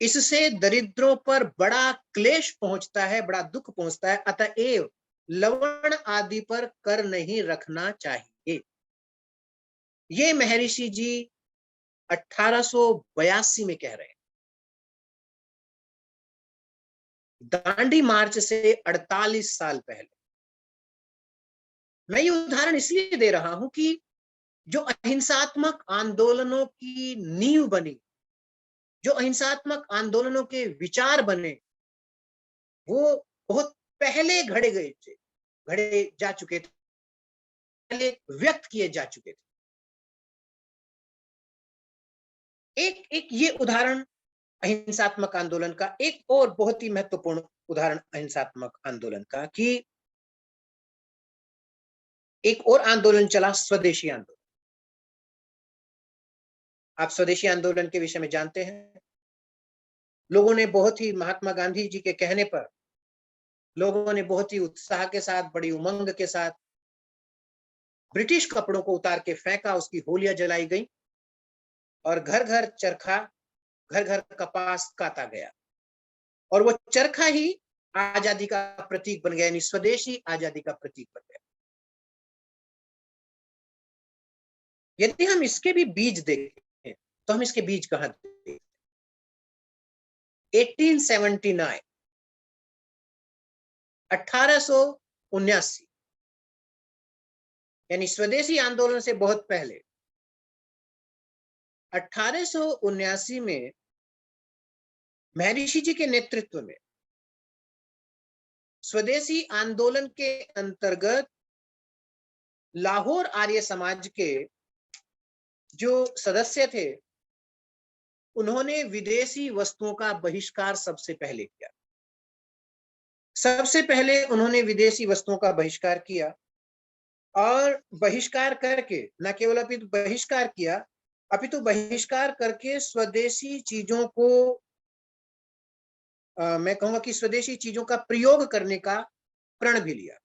Speaker 2: इससे दरिद्रों पर बड़ा क्लेश पहुंचता है, बड़ा दुख पहुंचता है, अतएव लवण आदि पर कर नहीं रखना चाहिए। ये महर्षि जी 1882 में कह रहे हैं, दांडी मार्च से 48 साल पहले। मैं ये उदाहरण इसलिए दे रहा हूं कि जो अहिंसात्मक आंदोलनों की नींव बनी, जो अहिंसात्मक आंदोलनों के विचार बने, वो बहुत पहले घड़े जा चुके थे, पहले व्यक्त किए जा चुके थे। एक ये उदाहरण अहिंसात्मक आंदोलन का, एक और बहुत ही महत्वपूर्ण उदाहरण अहिंसात्मक आंदोलन का कि एक और आंदोलन चला, स्वदेशी आंदोलन। आप स्वदेशी आंदोलन के विषय में जानते हैं, लोगों ने बहुत ही, महात्मा गांधी जी के कहने पर लोगों ने बहुत ही उत्साह के साथ, बड़ी उमंग के साथ ब्रिटिश कपड़ों को उतार के फेंका, उसकी होलियां जलाई गई और घर घर चरखा, घर घर कपास काता गया, और वो चरखा ही आजादी का प्रतीक बन गया, यानी स्वदेशी आजादी का प्रतीक बन गया। यदि हम इसके भी बीज देखें तो हम इसके बीज कहां देखें? 1879, 1879, यानी स्वदेशी आंदोलन से बहुत पहले 1879 में महर्षि जी के नेतृत्व में स्वदेशी आंदोलन के अंतर्गत लाहौर आर्य समाज के जो सदस्य थे, उन्होंने विदेशी वस्तुओं का बहिष्कार सबसे पहले किया। सबसे पहले उन्होंने विदेशी वस्तुओं का बहिष्कार किया, और बहिष्कार करके न केवल अपितु बहिष्कार किया, अपितु बहिष्कार करके स्वदेशी चीजों को मैं कहूंगा कि स्वदेशी चीजों का प्रयोग करने का प्रण भी लिया।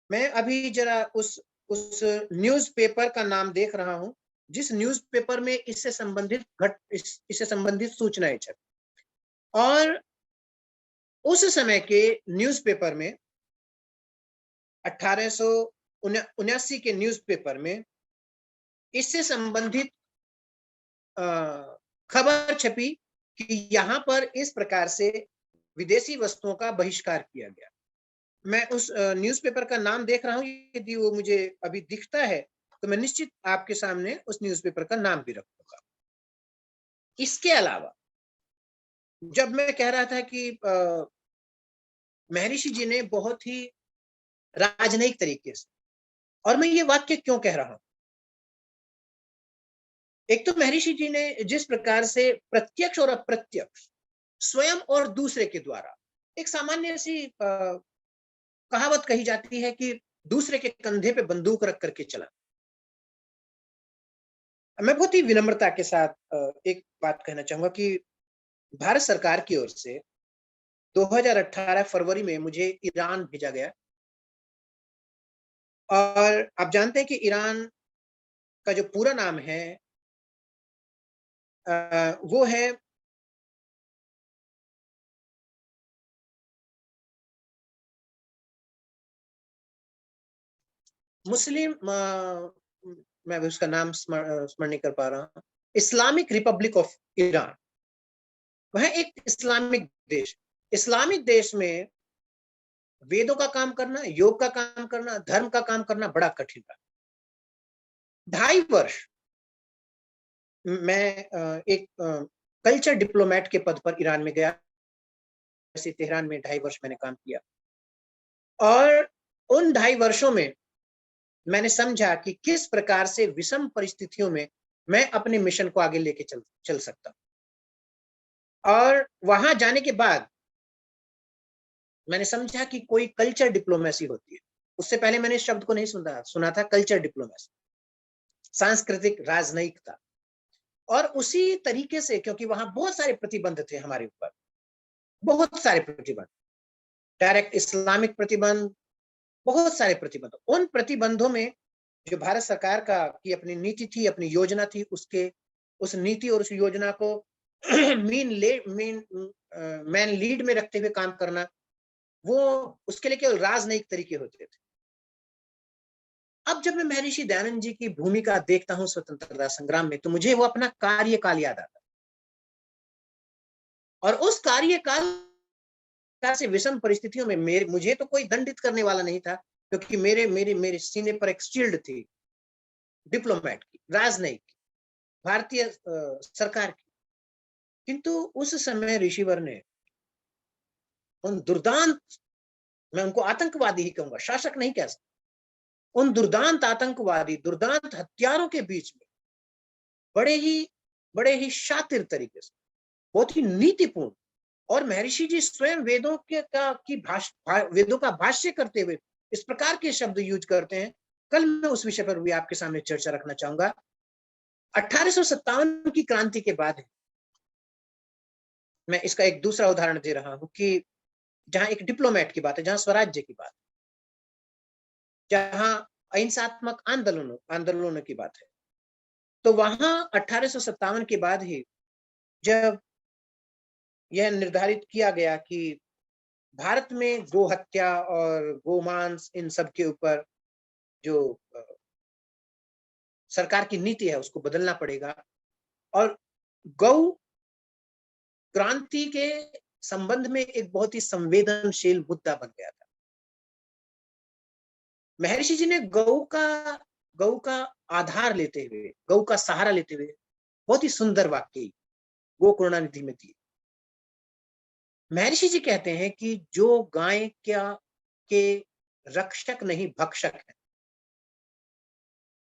Speaker 2: मैं अभी जरा उस न्यूज़पेपर का नाम देख रहा हूं जिस न्यूज़पेपर में इससे संबंधित सूचनाएं छपी, और उस समय के न्यूज़पेपर में 1879 के न्यूज़पेपर में इससे संबंधित खबर छपी कि यहाँ पर इस प्रकार से विदेशी वस्तुओं का बहिष्कार किया गया। मैं उस न्यूज़पेपर का नाम देख रहा हूँ, यदि वो मुझे अभी दिखता है तो मैं निश्चित आपके सामने उस न्यूज़पेपर का नाम भी रखूंगा। इसके अलावा जब मैं कह रहा था कि महर्षि जी ने बहुत ही राजनयिक तरीके से, और मैं ये वाक्य क्यों कह रहा हूं, एक तो महर्षि जी ने जिस प्रकार से प्रत्यक्ष और अप्रत्यक्ष, स्वयं और दूसरे के द्वारा, एक सामान्य सी कहावत कही जाती है कि दूसरे के कंधे पे बंदूक रख करके चला। मैं बहुत ही विनम्रता के साथ एक बात कहना चाहूंगा कि भारत सरकार की ओर से 2018 फरवरी में मुझे ईरान भेजा गया, और आप जानते हैं कि ईरान का जो पूरा नाम है वो है मुस्लिम, मैं भी उसका नाम स्मरण नहीं कर पा रहा हूं, इस्लामिक रिपब्लिक ऑफ ईरान। वह एक इस्लामिक देश, इस्लामिक देश में वेदों का काम करना, योग का काम करना, धर्म का काम करना बड़ा कठिन था। 2.5 वर्ष मैं एक कल्चर डिप्लोमेट के पद पर ईरान में गया। ऐसे तेहरान में 2.5 वर्ष मैंने काम किया, और उन 2.5 वर्षों में मैंने समझा कि किस प्रकार से विषम परिस्थितियों में मैं अपने मिशन को आगे लेके चल सकता हूं। और वहां जाने के बाद मैंने समझा कि कोई कल्चर डिप्लोमेसी होती है। उससे पहले मैंने इस शब्द को नहीं सुना था, कल्चर डिप्लोमेसी, सांस्कृतिक राजनयिकता। और उसी तरीके से, क्योंकि वहां बहुत सारे प्रतिबंध थे हमारे ऊपर, बहुत सारे प्रतिबंध, डायरेक्ट इस्लामिक प्रतिबंध, बहुत सारे प्रतिबंध। उन प्रतिबंधों में जो भारत सरकार का की अपनी नीति थी, अपनी योजना थी, उस नीति और उस योजना को मैन लीड में रखते हुए काम करना, वो उसके लिए केवल राजनयिक तरीके होते थे। अब जब मैं महर्षि दयानंद जी की भूमिका देखता हूं स्वतंत्रता संग्राम में, तो मुझे वो अपना कार्यकाल याद आता, और उस कार्यकाल से विषम परिस्थितियों में मुझे तो कोई दंडित करने वाला नहीं था, क्योंकि मेरे सीने पर एक शील्ड थी डिप्लोमेट की, राजनयिक की, भारतीय सरकार की। किंतु उस समय ऋषिवर ने उन दुर्दांत, मैं उनको आतंकवादी ही कहूंगा, शासक नहीं कह सकता, उन दुर्दांत आतंकवादी, दुर्दांत हत्यारों के बीच में बड़े ही शातिर तरीके से, बहुत ही नीतिपूर्ण, और महर्षि जी स्वयं वेदों का भाष्य करते हुए इस प्रकार के शब्द यूज करते हैं। कल मैं उस विषय पर भी आपके सामने चर्चा रखना चाहूंगा। 1857 की क्रांति के बाद मैं इसका एक दूसरा उदाहरण दे रहा हूं कि जहां एक डिप्लोमेट की बात है, जहां स्वराज्य की बात, जहां अहिंसात्मक आंदोलनों की बात है, तो वहां 1857 के बाद ही जब यह निर्धारित किया गया कि भारत में गो हत्या और गोमांस, इन सब के ऊपर जो सरकार की नीति है उसको बदलना पड़ेगा, और गौ क्रांति के संबंध में एक बहुत ही संवेदनशील मुद्दा बन गया था। महर्षि जी ने गौ का आधार लेते हुए, गौ का सहारा लेते हुए बहुत ही सुंदर वाक्य गो करुणानिधि में दिए। महर्षि जी कहते हैं कि जो गाय के रक्षक नहीं भक्षक है,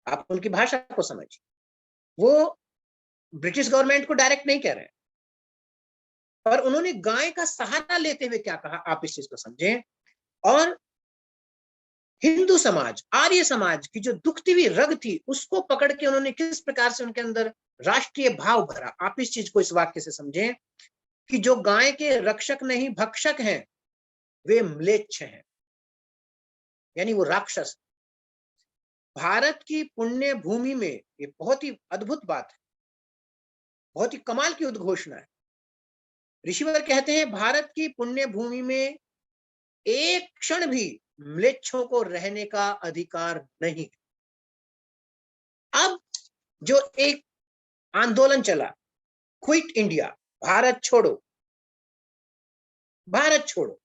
Speaker 2: आप उनकी भाषा को समझिए, वो ब्रिटिश गवर्नमेंट को डायरेक्ट नहीं कह रहे हैं, पर उन्होंने गाय का सहारा लेते हुए क्या कहा, आप इस चीज को समझें। और हिंदू समाज, आर्य समाज की जो दुखती हुई रग थी, उसको पकड़ के उन्होंने किस प्रकार से उनके अंदर राष्ट्रीय भाव भरा, आप इस चीज को इस वाक्य से समझें कि जो गाय के रक्षक नहीं भक्षक हैं वे म्लेच्छ हैं, यानी वो राक्षस। भारत की पुण्य भूमि में, ये बहुत ही अद्भुत बात है, बहुत ही कमाल की उद्घोषणा है। ऋषिवर कहते हैं भारत की पुण्य भूमि में एक क्षण भी म्लेच्छों को रहने का अधिकार नहीं। अब जो एक आंदोलन चला, क्विट इंडिया, भारत छोड़ो, भारत छोड़ो,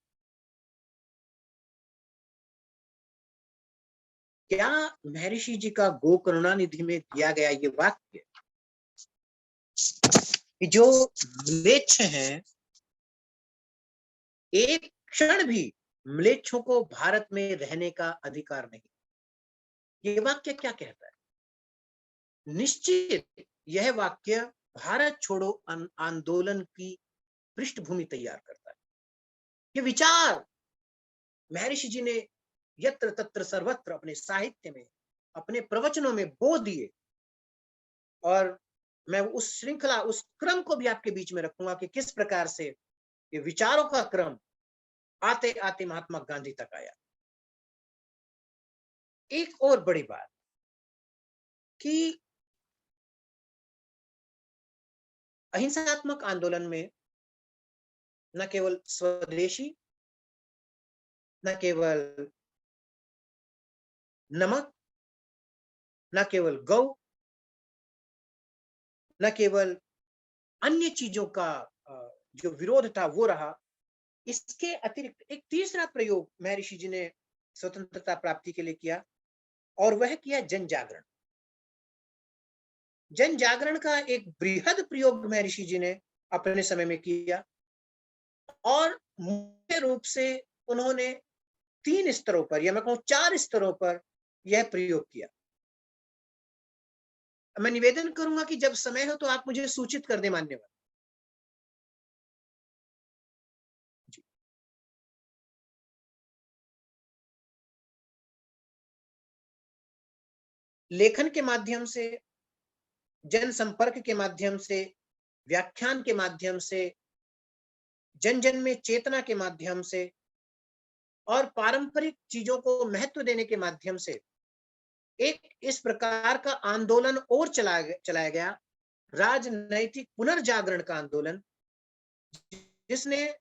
Speaker 2: क्या महर्षि जी का गोकरुणानिधि में दिया गया ये वाक्य कि जो म्लेच्छ हैं एक क्षण भी म्लेच्छों को भारत में रहने का अधिकार नहीं, ये वाक्य क्या कहता है? निश्चित यह वाक्य भारत छोड़ो आंदोलन की पृष्ठभूमि तैयार करता है। ये विचार महर्षि जी ने यत्र तत्र सर्वत्र अपने साहित्य में, अपने प्रवचनों में बो दिए, और मैं उस श्रृंखला, उस क्रम को भी आपके बीच में रखूंगा कि किस प्रकार से ये विचारों का क्रम आते आते महात्मा गांधी तक आया। एक और बड़ी बात कि अहिंसात्मक आंदोलन में न केवल स्वदेशी, न केवल नमक, न केवल गौ, न केवल अन्य चीजों का जो विरोध था वो रहा, इसके अतिरिक्त एक तीसरा प्रयोग महर्षि जी ने स्वतंत्रता प्राप्ति के लिए किया, और वह किया जन जागरण। जन जागरण का एक बृहद प्रयोग महर्षि जी ने अपने समय में किया, और मुख्य रूप से उन्होंने 3 स्तरों पर, या मैं कहूं 4 स्तरों पर यह प्रयोग किया। मैं निवेदन करूंगा कि जब समय हो तो आप मुझे सूचित कर दें, मान्यवर। लेखन के माध्यम से, जनसंपर्क के माध्यम से, व्याख्यान के माध्यम से, जन जन में चेतना के माध्यम से, और पारंपरिक चीजों को महत्व देने के माध्यम से एक इस प्रकार का आंदोलन और चलाया गया, राजनैतिक पुनर्जागरण का आंदोलन, जिसने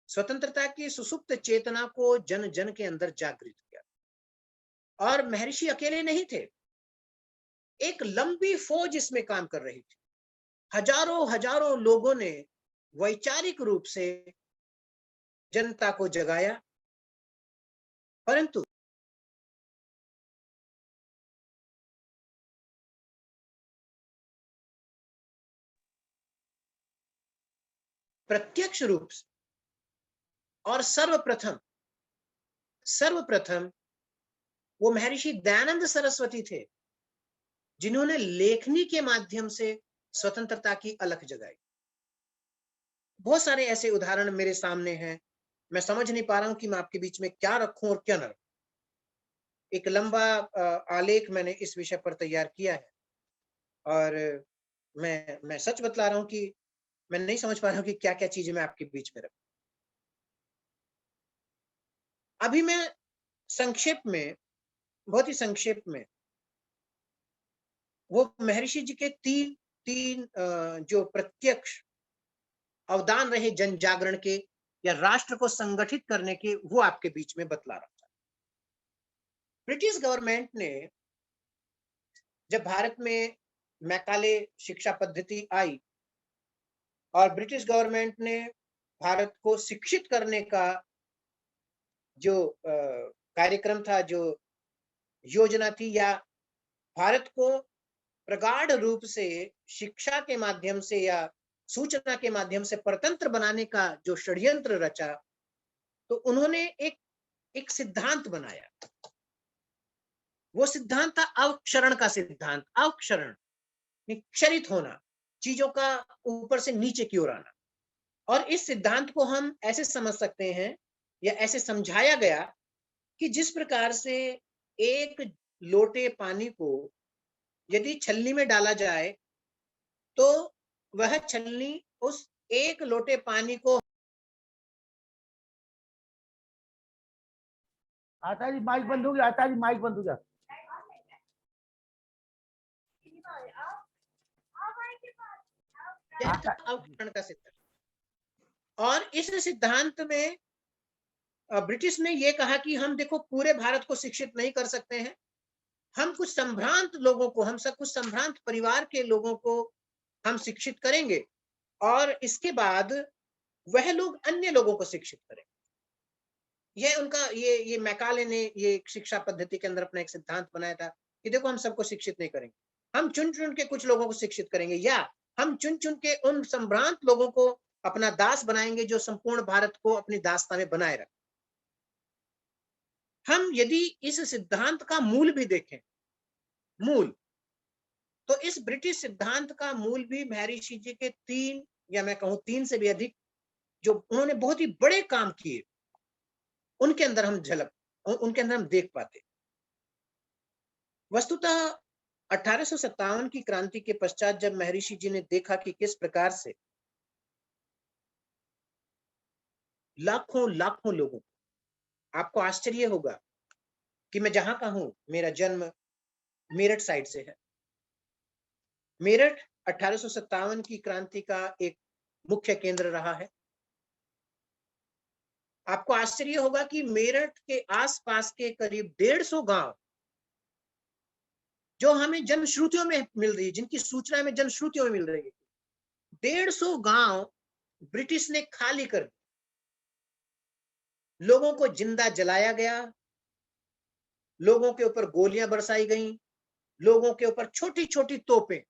Speaker 2: स्वतंत्रता की सुसुप्त चेतना को जन जन के अंदर जागृत किया। और महर्षि अकेले नहीं थे, एक लंबी फौज इसमें काम कर रही थी। हजारों हजारों लोगों ने वैचारिक रूप से जनता को जगाया, परंतु प्रत्यक्ष रूप से और सर्वप्रथम वो महर्षि दयानंद सरस्वती थे, जिन्होंने लेखनी के माध्यम से स्वतंत्रता की अलख जगाई। बहुत सारे ऐसे उदाहरण मेरे सामने हैं, मैं समझ नहीं पा रहा हूं कि मैं आपके बीच में क्या रखूं और क्या न रखूं। एक लंबा आलेख मैंने इस विषय पर तैयार किया है, और मैं सच बतला रहा हूं कि मैं नहीं समझ पा रहा हूं कि क्या क्या चीजें मैं आपके बीच में रखूं। अभी मैं संक्षेप में, बहुत ही संक्षेप में, वो महर्षि जी के तीन जो प्रत्यक्ष अवदान रहे जन जागरण के या राष्ट्र को संगठित करने के, वो आपके बीच में बतला रहा था। ब्रिटिश गवर्नमेंट ने जब भारत में मैकाले शिक्षा पद्धति आई, और ब्रिटिश गवर्नमेंट ने भारत को शिक्षित करने का जो कार्यक्रम था, जो योजना थी, या भारत को प्रगाढ़ रूप से शिक्षा के माध्यम से या सूचना के माध्यम से परतंत्र बनाने का जो षड्यंत्र रचा, तो उन्होंने एक सिद्धांत बनाया। वो सिद्धांत था अवक्षरण का सिद्धांत। अवक्षरण, क्षरित होना, चीजों का ऊपर से नीचे की ओर आना। और इस सिद्धांत को हम ऐसे समझ सकते हैं, या ऐसे समझाया गया, कि जिस प्रकार से एक लोटे पानी को यदि छलनी में डाला जाए तो वह छलनी उस एक लोटे पानी को
Speaker 1: आता जी माइक बंद हो गया, आता जी माइक बंद हो गया।
Speaker 2: अवकरण का सिद्धांत, और इस सिद्धांत में ब्रिटिश ने ये कहा कि हम देखो पूरे भारत को शिक्षित नहीं कर सकते हैं, हम कुछ संभ्रांत लोगों को, हम सब कुछ संभ्रांत परिवार के लोगों को हम शिक्षित करेंगे, और इसके बाद वह लोग अन्य लोगों को शिक्षित करेंगे। यह उनका ये मैकाले ने ये शिक्षा पद्धति के अंदर अपना एक सिद्धांत बनाया था कि देखो हम सबको शिक्षित नहीं करेंगे, हम चुन चुन के कुछ लोगों को शिक्षित करेंगे, या हम चुन चुन के उन संभ्रांत लोगों को अपना दास बनाएंगे जो संपूर्ण भारत को अपनी दासता में बनाए रखें। हम यदि इस सिद्धांत का मूल भी देखें, मूल, तो इस ब्रिटिश सिद्धांत का मूल भी महर्षि जी के 3 या मैं कहूं 3 से भी अधिक जो उन्होंने बहुत ही बड़े काम किए, उनके अंदर हम उनके अंदर हम देख पाते। वस्तुतः 1857 की क्रांति के पश्चात जब महर्षि जी ने देखा कि किस प्रकार से लाखों लाखों लोगों, आपको आश्चर्य होगा कि मैं जहां का हूं, मेरा जन्म मेरठ साइड से है। मेरठ 1857 की क्रांति का एक मुख्य केंद्र रहा है। आपको आश्चर्य होगा कि मेरठ के आसपास के करीब 150 गांव जो हमें जनश्रुतियों में मिल रही है, जिनकी सूचना हमें जनश्रुतियों में मिल रही है, 150 गांव ब्रिटिश ने खाली कर दिए, लोगों को जिंदा जलाया गया, लोगों के ऊपर गोलियां बरसाई गईं, लोगों के ऊपर छोटी छोटी तोपें,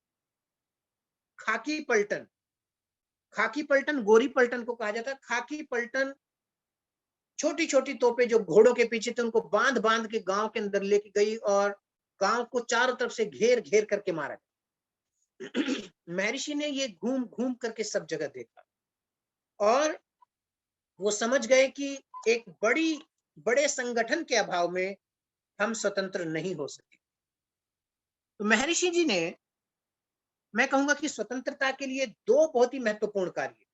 Speaker 2: खाकी पलटन, खाकी पलटन गोरी पलटन को कहा जाता है, खाकी पलटन छोटी छोटी तोपें जो घोड़ों के पीछे थे उनको बांध बांध के गांव के अंदर लेके गई और गांव को चारों तरफ से घेर घेर करके मारा। महर्षि ने ये घूम घूम करके सब जगह देखा और वो समझ गए कि एक बड़े संगठन के अभाव में हम स्वतंत्र नहीं हो सके। तो महर्षि जी ने, मैं कहूंगा कि स्वतंत्रता के लिए 2 बहुत ही महत्वपूर्ण कार्य,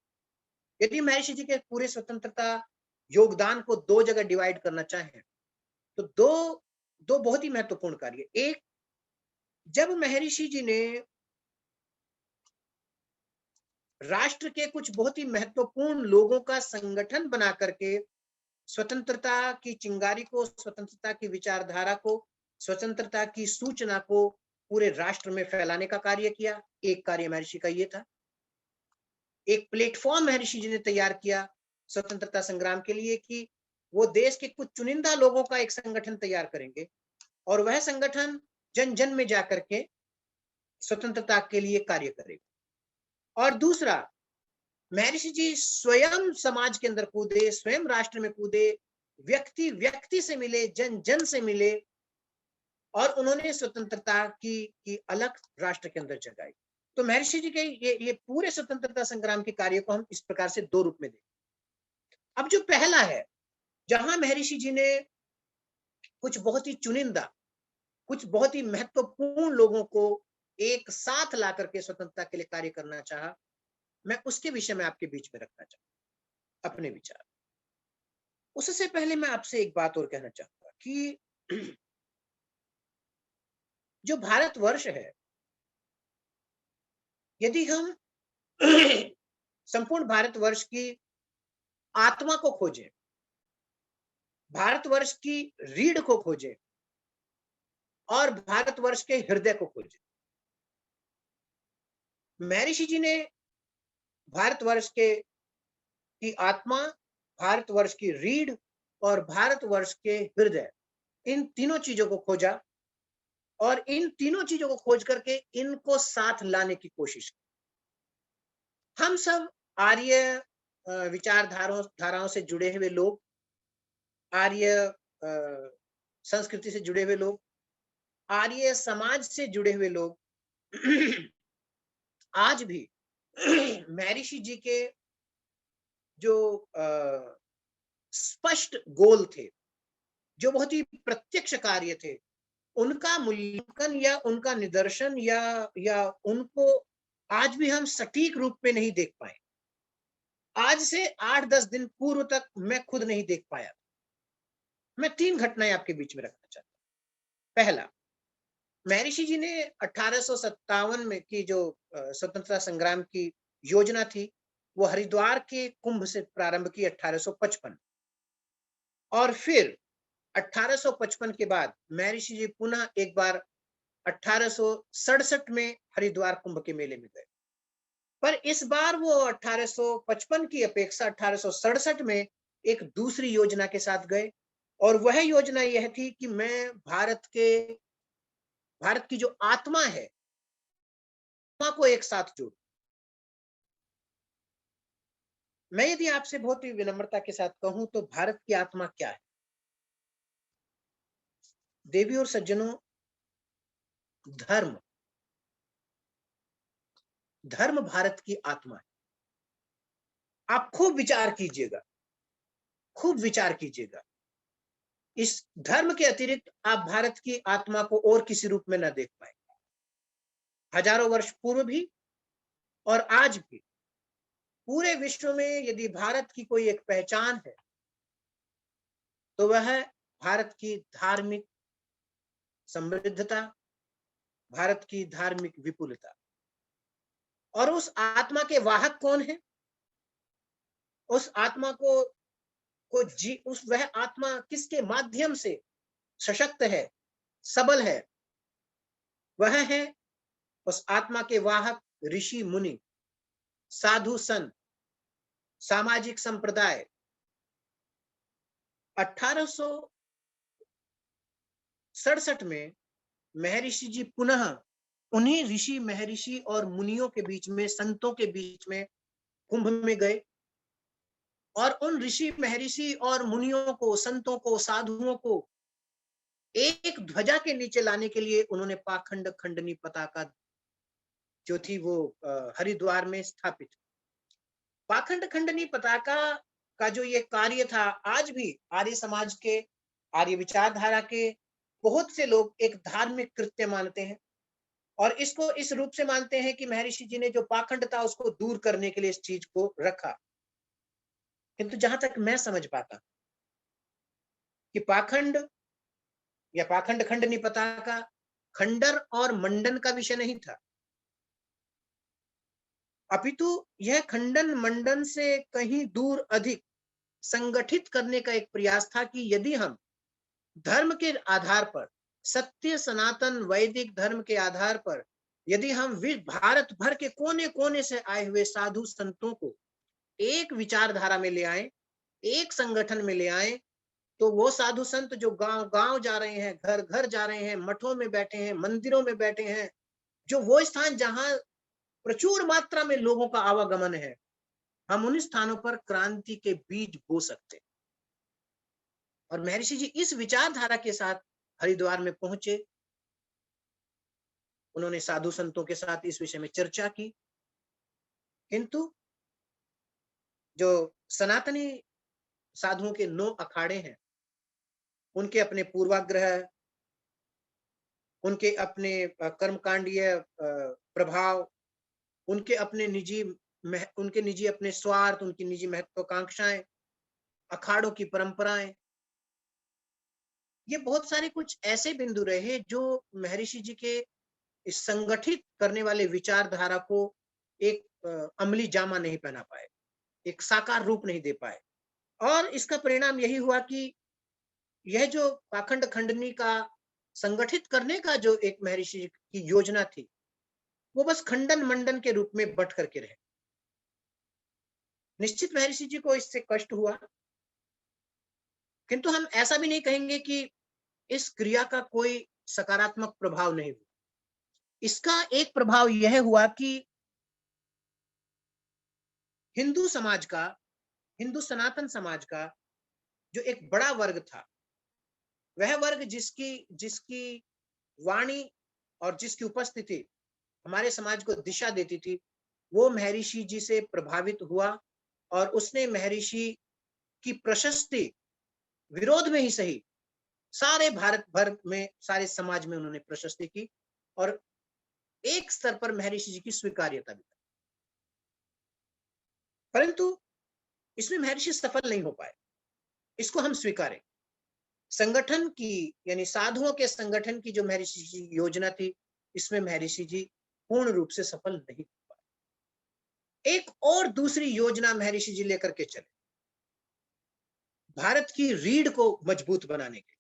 Speaker 2: यदि महर्षि जी के पूरे स्वतंत्रता योगदान को 2 जगह डिवाइड करना चाहें तो दो बहुत ही महत्वपूर्ण कार्य। एक, जब महर्षि जी ने राष्ट्र के कुछ बहुत ही महत्वपूर्ण लोगों का संगठन बना करके स्वतंत्रता की चिंगारी को, स्वतंत्रता की विचारधारा को, स्वतंत्रता की सूचना को पूरे राष्ट्र में फैलाने का कार्य किया, एक कार्य महर्षि का ये था। एक प्लेटफॉर्म महर्षि जी ने तैयार किया स्वतंत्रता संग्राम के लिए कि वो देश के कुछ चुनिंदा लोगों का एक संगठन तैयार करेंगे और वह संगठन जन जन में जाकर के स्वतंत्रता के लिए कार्य करेगा। और दूसरा, महर्षि जी स्वयं समाज के अंदर कूदे, स्वयं राष्ट्र में कूदे, व्यक्ति व्यक्ति से मिले, जन जन से मिले और उन्होंने स्वतंत्रता की अलग राष्ट्र के अंदर जगाई। तो महर्षि जी के ये पूरे स्वतंत्रता संग्राम के कार्य को हम इस प्रकार से 2 रूप में देखें। अब जो पहला है, जहां महर्षि जी ने कुछ बहुत ही चुनिंदा, कुछ बहुत ही महत्वपूर्ण लोगों को एक साथ ला करके स्वतंत्रता के लिए कार्य करना चाहा, मैं उसके विषय में आपके बीच में रखना चाहूंगा अपने विचार। उससे पहले मैं आपसे एक बात और कहना चाहूंगा कि जो भारतवर्ष है, यदि हम संपूर्ण भारतवर्ष की आत्मा को खोजें, भारतवर्ष की रीढ़ को खोजें और भारतवर्ष के हृदय को खोजें, महर्षि जी ने भारतवर्ष की आत्मा, भारतवर्ष की रीढ़ और भारतवर्ष के हृदय, इन तीनों चीजों को खोजा और इन तीनों चीजों को खोज करके इनको साथ लाने की कोशिश की। हम सब आर्य धाराओं से जुड़े हुए लोग, आर्य संस्कृति से जुड़े हुए लोग, आर्य समाज से जुड़े हुए लोग आज भी महर्षि जी के जो स्पष्ट गोल थे, जो बहुत ही प्रत्यक्ष कार्य थे, उनका मूल्यांकन या उनका निदर्शन या उनको आज भी हम सटीक रूप में नहीं देख पाए। आज से 8-10 दिन पूर्व तक मैं खुद नहीं देख पाया। मैं 3 घटनाएं आपके बीच में रखना चाहता हूं। पहला, महर्षि जी ने 1857 में की जो स्वतंत्रता संग्राम की योजना थी, वो हरिद्वार के कुंभ से प्रारंभ की 1855, और फिर 1855 के बाद महर्षि जी पुनः एक बार 1867 में हरिद्वार कुंभ के मेले में गए। पर इस बार वो 1855 की अपेक्षा 1867 में एक दूसरी योजना के साथ गए, और वह योजना यह थी कि मैं भारत की जो आत्मा है, आत्मा को एक साथ जोड़ूं। मैं यदि आपसे बहुत ही विनम्रता के साथ कहूं तो भारत की आत्मा क्या है? देवी और सज्जनों, धर्म, धर्म भारत की आत्मा है। आप खूब विचार कीजिएगा, खूब विचार कीजिएगा। इस धर्म के अतिरिक्त आप भारत की आत्मा को और किसी रूप में न देख पाए। हजारों वर्ष पूर्व भी और आज भी पूरे विश्व में यदि भारत की कोई एक पहचान है तो वह है भारत की धार्मिक समृद्धता, भारत की धार्मिक विपुलता। और उस आत्मा के वाहक कौन है? उस आत्मा वह आत्मा किसके माध्यम से सशक्त है, सबल है? वह है उस आत्मा के वाहक ऋषि मुनि, साधु संत, सामाजिक संप्रदाय। 1867 में महर्षि जी पुनः उन्हीं ऋषि, महर्षि और मुनियों के बीच में, संतों के बीच में कुंभ में गए, और उन ऋषि, महर्षि और मुनियों को, संतों को, साधुओं को एक ध्वजा के नीचे लाने के लिए उन्होंने पाखंड खंडनी पताका जो थी वो हरिद्वार में स्थापित। पाखंड खंडनी पताका का जो ये कार्य था, आज भी आर्य समाज के, आर्य विचारधारा के बहुत से लोग एक धार्मिक कृत्य मानते हैं, और इसको इस रूप से मानते हैं कि महर्षि जी ने जो पाखंड था उसको दूर करने के लिए इस चीज को रखा। किंतु जहां तक मैं समझ पाता कि पाखंड या पाखंड खंडनी पताका खंडर और मंडन का विषय नहीं था, अपितु यह खंडन मंडन से कहीं दूर अधिक संगठित करने का एक प्रयास था कि यदि हम धर्म के आधार पर, सत्य सनातन वैदिक धर्म के आधार पर, यदि हम भारत भर के कोने कोने से आए हुए साधु संतों को एक विचारधारा में ले आए, एक संगठन में ले आए, तो वो साधु संत जो गांव गांव जा रहे हैं, घर घर जा रहे हैं, मठों में बैठे हैं, मंदिरों में बैठे हैं, जो वो स्थान जहां प्रचुर मात्रा में लोगों का आवागमन है, हम उन स्थानों पर क्रांति के बीज बो सकते। और महर्षि जी इस विचारधारा के साथ हरिद्वार में पहुंचे। उन्होंने साधु संतों के साथ इस विषय में चर्चा की, किंतु जो सनातनी साधुओं के 9 अखाड़े हैं, उनके अपने पूर्वाग्रह, उनके अपने कर्मकांडीय प्रभाव, उनके निजी अपने स्वार्थ, उनकी निजी महत्वाकांक्षाएं, अखाड़ों की परंपराएं, ये बहुत सारे कुछ ऐसे बिंदु रहे जो महर्षि जी के इस संगठित करने वाले विचारधारा को एक अमली जामा नहीं पहना पाए, एक साकार रूप नहीं दे पाए। और इसका परिणाम यही हुआ कि यह जो पाखंड खंडनी का संगठित करने का जो एक महर्षि जी की योजना थी, वो बस खंडन मंडन के रूप में बट करके रहे। निश्चित महर्षि जी को इससे कष्ट हुआ, किंतु हम ऐसा भी नहीं कहेंगे कि इस क्रिया का कोई सकारात्मक प्रभाव नहीं हुआ। इसका एक प्रभाव यह हुआ कि हिंदू समाज का, हिंदू सनातन समाज का जो एक बड़ा वर्ग था, वह वर्ग जिसकी जिसकी वाणी और जिसकी उपस्थिति हमारे समाज को दिशा देती थी, वो महर्षि जी से प्रभावित हुआ, और उसने महर्षि की प्रशस्ति विरोध में ही सही सारे भारत भर में, सारे समाज में उन्होंने प्रशस्ति की, और एक स्तर पर महर्षि जी की स्वीकार्यता भी। परंतु इसमें महर्षि सफल नहीं हो पाए, इसको हम स्वीकारें। संगठन की यानी साधुओं के संगठन की जो महर्षि जी की योजना थी, इसमें महर्षि जी पूर्ण रूप से सफल नहीं हो पाए। एक और दूसरी योजना महर्षि जी लेकर के चले, भारत की रीढ़ को मजबूत बनाने के।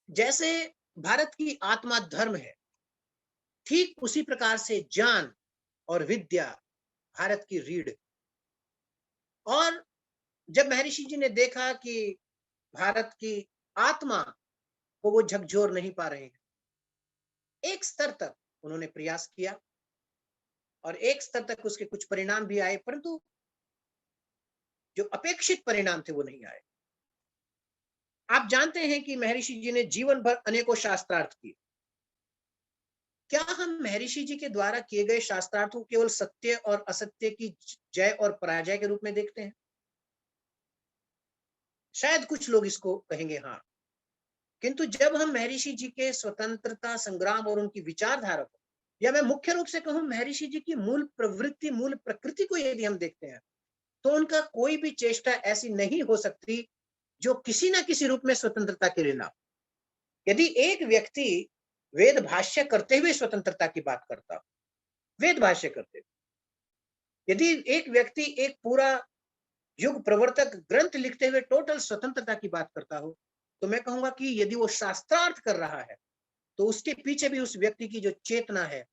Speaker 2: जैसे भारत की आत्मा धर्म है, ठीक उसी प्रकार से ज्ञान और विद्या भारत की रीढ़। और जब महर्षि जी ने देखा कि भारत की आत्मा को वो झकझोर नहीं पा रहे हैं, एक स्तर तक उन्होंने प्रयास किया और एक स्तर तक उसके कुछ परिणाम भी आए, परंतु जो अपेक्षित परिणाम थे वो नहीं आए। आप जानते हैं कि महर्षि जी ने जीवन भर अनेकों शास्त्रार्थ किए। क्या हम महर्षि जी के द्वारा किए गए शास्त्रार्थों को केवल सत्य और असत्य की जय और पराजय के रूप में देखते हैं? शायद कुछ लोग इसको कहेंगे हाँ, किंतु जब हम महर्षि जी के स्वतंत्रता संग्राम और उनकी विचारधारा को, या मैं मुख्य रूप से कहूं महर्षि जी की मूल प्रवृत्ति, मूल प्रकृति को यदि हम देखते हैं, तो उनका कोई भी चेष्टा ऐसी नहीं हो सकती जो किसी ना किसी रूप में स्वतंत्रता के लिए ना। यदि एक व्यक्ति वेद भाष्य करते हुए स्वतंत्रता की बात करता हो, वेद भाष्य करते हुए, यदि एक व्यक्ति एक पूरा युग प्रवर्तक ग्रंथ लिखते हुए टोटल स्वतंत्रता की बात करता हो, तो मैं कहूंगा कि यदि वो शास्त्रार्थ कर रहा है, तो उसके पीछे भी उस व्यक्ति की जो चेतना है,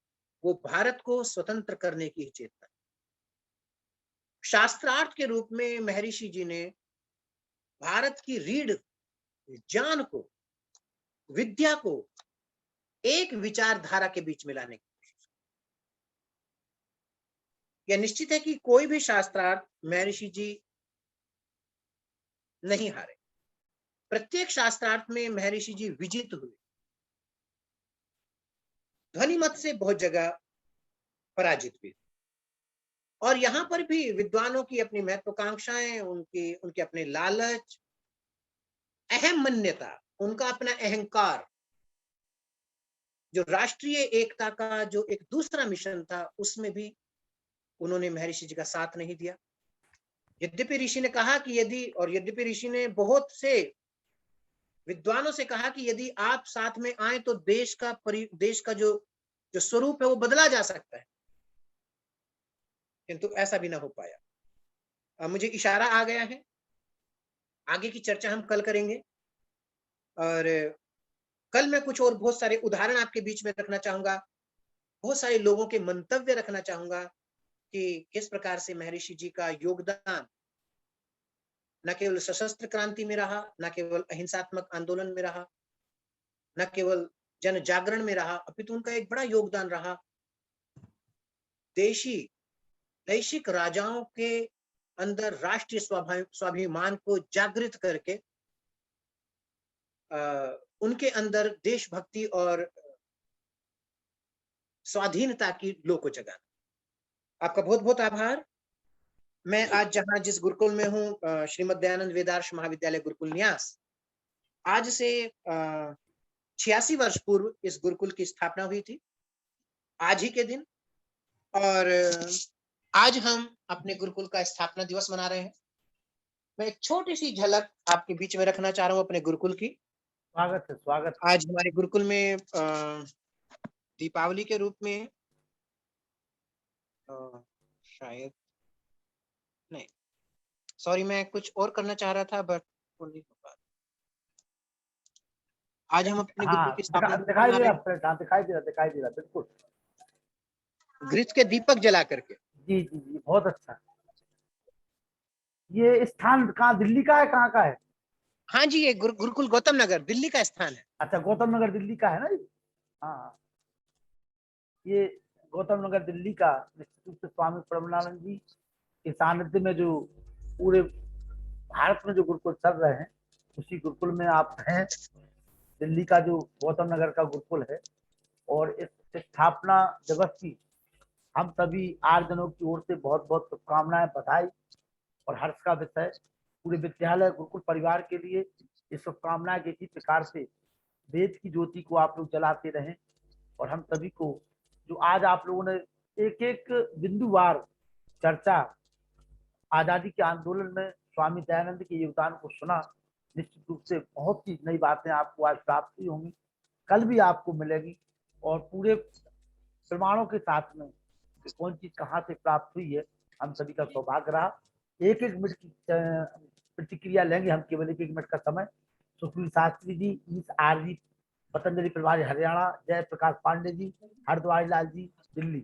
Speaker 2: वो भारत को स्वतंत्र करने की चेतना। शास्त्रार्थ के रूप में महर्षि जी ने भारत की रीढ़, ज्ञान को, विद्या को एक विचारधारा के बीच में लाने की कोशिश। यह निश्चित है कि कोई भी शास्त्रार्थ महर्षि जी नहीं हारे। प्रत्येक शास्त्रार्थ में महर्षि जी विजित हुए, ध्वनिमत से बहुत जगह पराजित भी। और यहां पर भी विद्वानों की अपनी महत्वाकांक्षाएं, उनके उनके अपने लालच, अहम मान्यता, उनका अपना अहंकार, जो राष्ट्रीय एकता का जो एक दूसरा मिशन था, उसमें भी उन्होंने महर्षि जी का साथ नहीं दिया। यद्यपि ऋषि ने कहा कि यद्यपि ऋषि ने बहुत से विद्वानों से कहा कि यदि आप साथ में आए तो देश का जो जो स्वरूप है वो बदला जा सकता है, किंतु ऐसा भी ना हो पाया। अब मुझे इशारा आ गया है, आगे की चर्चा हम कल करेंगे, और कल मैं कुछ और बहुत सारे उदाहरण आपके बीच में रखना चाहूंगा, बहुत सारे लोगों के मंतव्य रखना चाहूंगा कि किस प्रकार से महर्षि जी का योगदान न केवल सशस्त्र क्रांति में रहा, न केवल अहिंसात्मक आंदोलन में रहा, न केवल जन जागरण में रहा, अपितु उनका एक बड़ा योगदान रहा देशी वैश्विक राजाओं के अंदर राष्ट्रीय स्वाभिमान को जागृत करके उनके अंदर देशभक्ति और स्वाधीनता की लौ को जगाना। आपका बहुत बहुत आभार। मैं आज जहां जिस गुरुकुल में हूँ, श्रीमद दयानंद वेदार्श महाविद्यालय गुरुकुल न्यास, आज से 86 वर्ष पूर्व इस गुरुकुल की स्थापना हुई थी, आज ही के दिन। और आज हम अपने गुरुकुल का स्थापना दिवस मना रहे हैं। मैं एक छोटी सी झलक आपके बीच में रखना चाह रहा हूँ अपने गुरुकुल की।
Speaker 1: स्वागत है, स्वागत।
Speaker 2: आज हमारे गुरुकुल में दीपावली के रूप में शायद नहीं, सॉरी, मैं कुछ और करना चाह रहा था बट वो नहीं हो पा रहा। आज हम अपने गुरुकुल की स्थापना दिवस
Speaker 1: दिखाई
Speaker 2: मना
Speaker 1: दे
Speaker 2: रहे
Speaker 1: रहा, हाँ, दिखाई दे रहा बिल्कुल।
Speaker 2: हैं घृत के दीपक जला करके।
Speaker 1: जी जी जी, बहुत अच्छा। ये स्थान कहाँ, दिल्ली का है, कहाँ का है?
Speaker 2: हाँ जी, ये गुरुकुल गौतम नगर दिल्ली का स्थान है।
Speaker 1: अच्छा, गौतम नगर दिल्ली का है ना जी? हाँ, ये गौतम नगर दिल्ली का निश्चित रूप से स्वामी परमानंद जी के सानिध्य में जो पूरे भारत में जो गुरुकुल चल रहे हैं, उसी गुरुकुल में आप हैं। दिल्ली का जो गौतम नगर का गुरुकुल है, और इस स्थापना दिवस की हम सभी 8 जनों की ओर से बहुत बहुत शुभकामनाएं, बधाई और हर्ष का विषय। पूरे विद्यालय गुरुकुल परिवार के लिए ये शुभकामनाएं कि इसी प्रकार से वेद की ज्योति को आप लोग जलाते रहें, और हम सभी को जो आज आप लोगों ने एक एक बिंदुवार चर्चा आजादी के आंदोलन में स्वामी दयानंद के योगदान को सुना, निश्चित रूप से बहुत सी नई बातें आपको आज प्राप्त हुई होंगी, कल भी आपको मिलेगी, और पूरे प्रमाणों के साथ में कि कौन चीज कहाँ से प्राप्त हुई है, हम सभी का सौभाग्य रहा। एक एक मिनट की प्रतिक्रिया लेंगे हम, केवल एक एक मिनट का समय। सुखबीर शास्त्री जी, ईस आर जी, पतंजलि परिवार हरियाणा, जय प्रकाश पांडे जी, हरद्वारी लाल जी दिल्ली।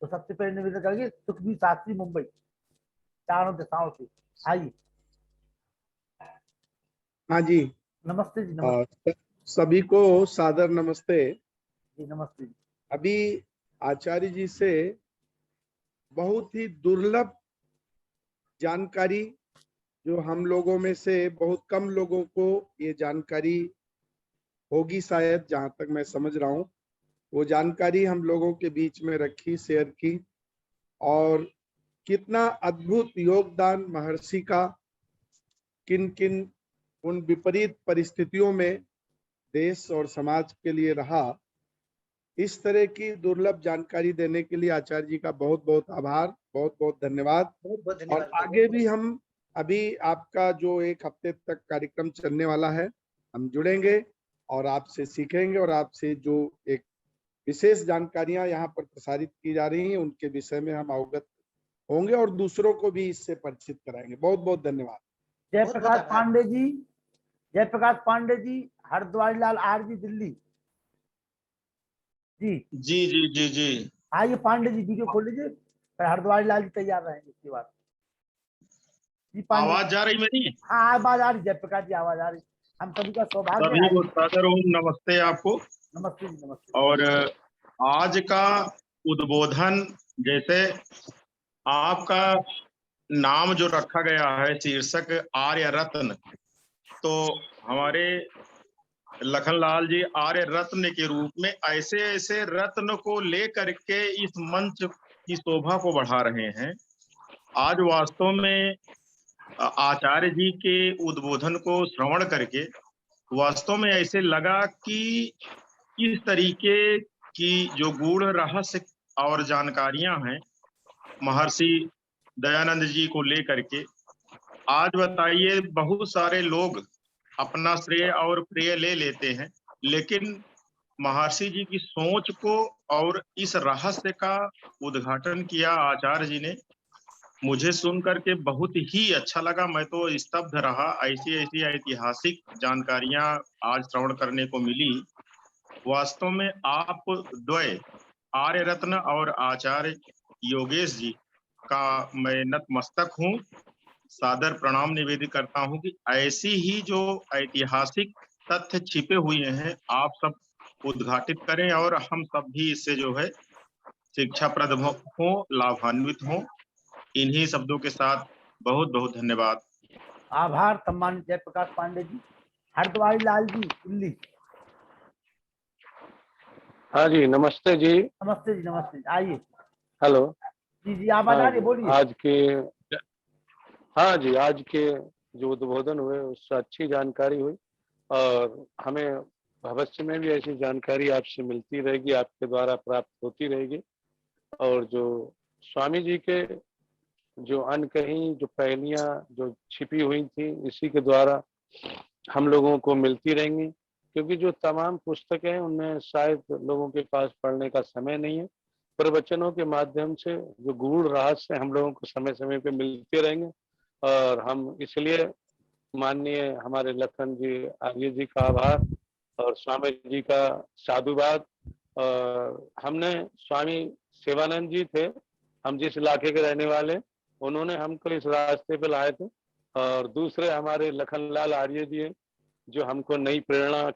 Speaker 1: तो सबसे पहले निवेदन करेंगे सुखबीर शास्त्री मुंबई, चारों दिशाओं से। आइए।
Speaker 3: हाँ जी।
Speaker 1: नमस्ते जी। नमस्ते
Speaker 3: सभी को सादर नमस्ते।
Speaker 1: जी। नमस्ते जी।
Speaker 3: अभी आचार्य जी से बहुत ही दुर्लभ जानकारी, जो हम लोगों में से बहुत कम लोगों को ये जानकारी होगी शायद, जहां तक मैं समझ रहा हूँ, वो जानकारी हम लोगों के बीच में रखी, शेयर की। और कितना अद्भुत योगदान महर्षि का किन किन उन विपरीत परिस्थितियों में देश और समाज के लिए रहा। इस तरह की दुर्लभ जानकारी देने के लिए आचार्य जी का बहुत बहुत आभार, बहुत बहुत धन्यवाद।
Speaker 2: बहुत बहुत
Speaker 3: और
Speaker 2: धन्यवाद।
Speaker 3: आगे भी हम, अभी आपका जो 1 हफ्ते तक कार्यक्रम चलने वाला है, हम जुड़ेंगे और आपसे सीखेंगे, और आपसे जो एक विशेष जानकारियां यहाँ पर प्रसारित की जा रही हैं उनके विषय में हम अवगत होंगे और दूसरों को भी इससे परिचित कराएंगे। बहुत बहुत धन्यवाद।
Speaker 1: जय
Speaker 2: बहुत बहुत
Speaker 1: प्रकाश
Speaker 2: आभार।
Speaker 1: पांडे जी, जय प्रकाश पांडे जी, हरद्वारी लाल आर जी दिल्ली जी।
Speaker 4: जी जी जी जी।
Speaker 1: आइए पांडे जी, वीडियो खोल लीजिए, फिर हरद्वारी लाल जी तैयार रहेंगे इसके बाद। जी पांडे।
Speaker 4: आवाज जा रही मेरी?
Speaker 1: हाँ आवाज आ रही, जयप्रकाश जी आवाज आ रही। हम सभी का सौभाग्य
Speaker 4: सभी
Speaker 1: है।
Speaker 4: को सादर ओम नमस्ते आपको।
Speaker 1: नमस्ते जी। नमस्ते।
Speaker 4: और आज का उद्बोधन, जैसे आपका नाम जो रखा गया है शीर्षक आर्य रत्न, तो हमारे लखनलाल जी आर्य रत्न के रूप में ऐसे ऐसे रत्न को लेकर के इस मंच की शोभा को बढ़ा रहे हैं। आज वास्तव में आचार्य जी के उद्बोधन को श्रवण करके वास्तव में ऐसे लगा कि इस तरीके की जो गूढ़ रहस्य और जानकारियां हैं महर्षि दयानंद जी को लेकर के, आज बताइए बहुत सारे लोग अपना श्रेय और प्रिय ले लेते हैं, लेकिन महर्षि जी की सोच को और इस रहस्य का उद्घाटन किया आचार्य जी ने। मुझे सुन करके बहुत ही अच्छा लगा, मैं तो स्तब्ध रहा। ऐसी ऐसी ऐतिहासिक जानकारियां आज श्रवण करने को मिली। वास्तव में आप द्वय आर्य रत्न और आचार्य योगेश जी का मैं नतमस्तक हूँ, सादर प्रणाम निवेदित करता हूँ कि ऐसी ही जो ऐतिहासिक तथ्य छिपे हुए हैं आप सब उद्घाटित करें और हम सब भी इससे जो है शिक्षाप्रद हो, लाभान्वित हो। इन्हीं शब्दों के साथ बहुत बहुत धन्यवाद।
Speaker 1: आभार सम्मानित जयप्रकाश पांडे जी। हरद्वारी लाल जी दिल्ली।
Speaker 5: हाँ जी, नमस्ते जी।
Speaker 1: नमस्ते जी। नमस्ते जी। आइए।
Speaker 5: हेलो।
Speaker 1: जी जी आवाज आ
Speaker 5: हाँ
Speaker 1: रही है,
Speaker 5: जी,
Speaker 1: बोलिए।
Speaker 5: आज के जो उद्बोधन हुए उससे अच्छी जानकारी हुई, और हमें भविष्य में भी ऐसी जानकारी आपसे मिलती रहेगी, आपके द्वारा प्राप्त होती रहेगी। और जो स्वामी जी के जो अनकही जो पहेलियां जो छिपी हुई थी, इसी के द्वारा हम लोगों को मिलती रहेंगी, क्योंकि जो तमाम पुस्तकें हैं उनमें शायद लोगों के पास पढ़ने का समय नहीं है। प्रवचनों के माध्यम से जो गूढ़ रहस्य हम लोगों को समय समय पे मिलते रहेंगे, और हम इसलिए माननीय हमारे लखन जी आर्य जी का आभार और स्वामी जी का साधुवाद। और हमने स्वामी शिवानंद जी थे, हम जिस इलाके के रहने वाले, उन्होंने हमको इस रास्ते पे लाए थे। और दूसरे हमारे लखनलाल आर्य जी हैं, जो हमको नई प्रेरणा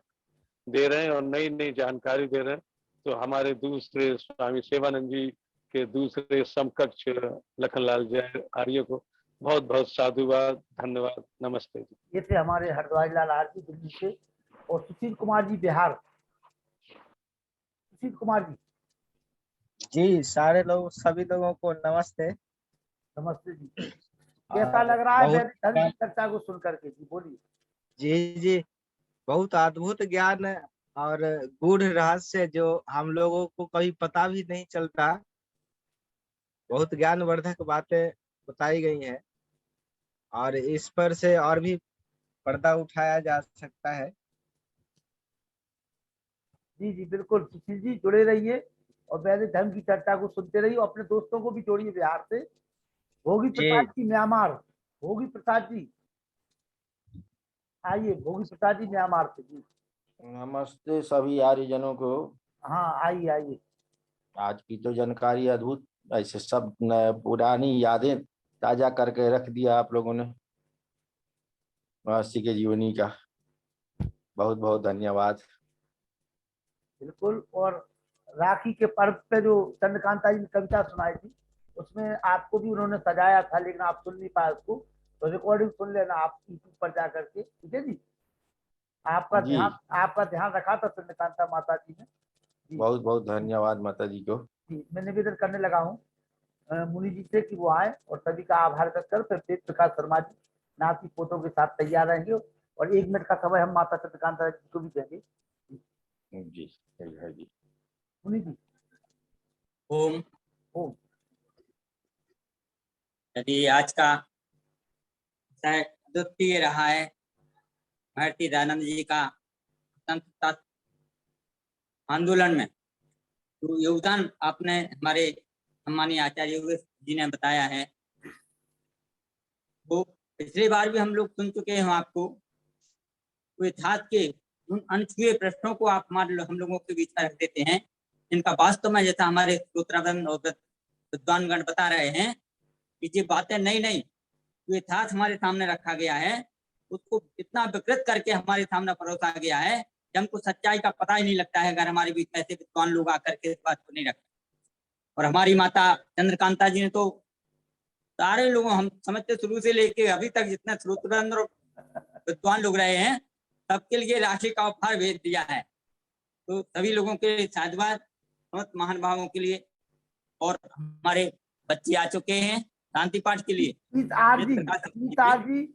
Speaker 5: दे रहे हैं और नई नई जानकारी दे रहे हैं। तो हमारे दूसरे स्वामी शिवानंद जी के दूसरे समकक्ष लखनलाल जय आर्य को बहुत बहुत साधुवाद, धन्यवाद, नमस्ते जी।
Speaker 1: ये थे हमारे हरद्वारी लाल आर जी दिल्ली से, और सुशील कुमार जी बिहार। सुशील कुमार जी।
Speaker 6: जी, सारे लोग, सभी लोगों को नमस्ते।
Speaker 1: नमस्ते जी। कैसा
Speaker 6: और
Speaker 1: लग रहा है
Speaker 6: बहुत
Speaker 1: वैदिक धर्म की चर्चा को सुन करके? जी बोलिए।
Speaker 6: जी जी, बहुत अद्भुत ज्ञान और गूढ़ रहस्य जो हम लोगों को कभी पता भी नहीं चलता, बहुत ज्ञानवर्धक बातें बताई गई हैं। और इस पर से और भी पर्दा उठाया जा सकता है।
Speaker 1: जी जी बिल्कुल, सुशील जी जुड़े रहिए और वैदिक धर्म की चर्चा को सुनते रहिए, अपने दोस्तों को भी जोड़िए बिहार से। भोगी
Speaker 6: जी
Speaker 1: प्रसाद जी म्यांमार, भोगी प्रसाद जी आइए, भोगी प्रसाद जी म्यांमार से जी।
Speaker 7: नमस्ते सभी आर्यजनों को।
Speaker 1: हाँ आइए आइए।
Speaker 7: आज की तो जानकारी अद्भुत, ऐसे सब पुरानी यादें ताजा करके रख दिया आप लोगों ने। महर्षि के जीवनी का बहुत बहुत धन्यवाद।
Speaker 1: बिल्कुल। और राखी के पर्व पे जो चंद्रकांता जी ने कविता सुनाई थी, उसमें आपको भी उन्होंने सजाया था, लेकिन आप सुन नहीं पाए उसको, तो रिकॉर्डिंग सुन लेना आप यूट्यूब पर जा करके, ठीक है जी।
Speaker 7: जी
Speaker 1: आपका ध्यान रखा था चंद्रकांता माता जी ने जी।
Speaker 7: बहुत बहुत धन्यवाद माता जी को।
Speaker 1: जी मैं निवेदन करने लगा हूँ मुनि जी से कि वो आए और सभी का आभार व्यक्त कर, फिर वेद प्रकाश शर्मा जी नाती पोतों के साथ तैयार रहेंगे और 1 मिनट का समय हम माता चंद्रकांता जी को भी देंगे।
Speaker 7: जी सही है जी।
Speaker 1: मुनि जी।
Speaker 8: ओम।
Speaker 1: ओम।
Speaker 8: यदि आज का विषय अद्वितीय रहा है, महर्षि दयानंद जी का स्वतंत्रता आंदोलन में जो योगदान आपने हमारे सम्मानीय आचार्य योगेश जी ने बताया है, वो पिछली बार भी हम लोग सुन चुके हैं आपको। वो इतिहास के उन अनछुए प्रश्नों को आप हम लोगों के बीच में रख देते हैं, जिनका वास्तव में जैसा हमारे श्रोतागण और विद्वानगण बता रहे हैं कि ये बातें नई नहीं, जो इतिहास हमारे सामने रखा गया है उसको इतना विकृत करके हमारे सामने परोसा गया है कि हमको सच्चाई का पता ही नहीं लगता है अगर हमारे बीच ऐसे विद्वान लोग आकर के इस बात को नहीं रखते। और हमारी माता चंद्रकांता जी ने तो सारे लोगों, हम समझते शुरू से लेके अभी तक जितने श्रोतगण और विद्वान लोग रहे हैं, सबके लिए राशि का उपहार भेज दिया है। तो सभी लोगों के साधुवाद, समस्त महान भावों के लिए। और हमारे बच्चे आ चुके हैं शांति पाठ के लिए।
Speaker 1: जी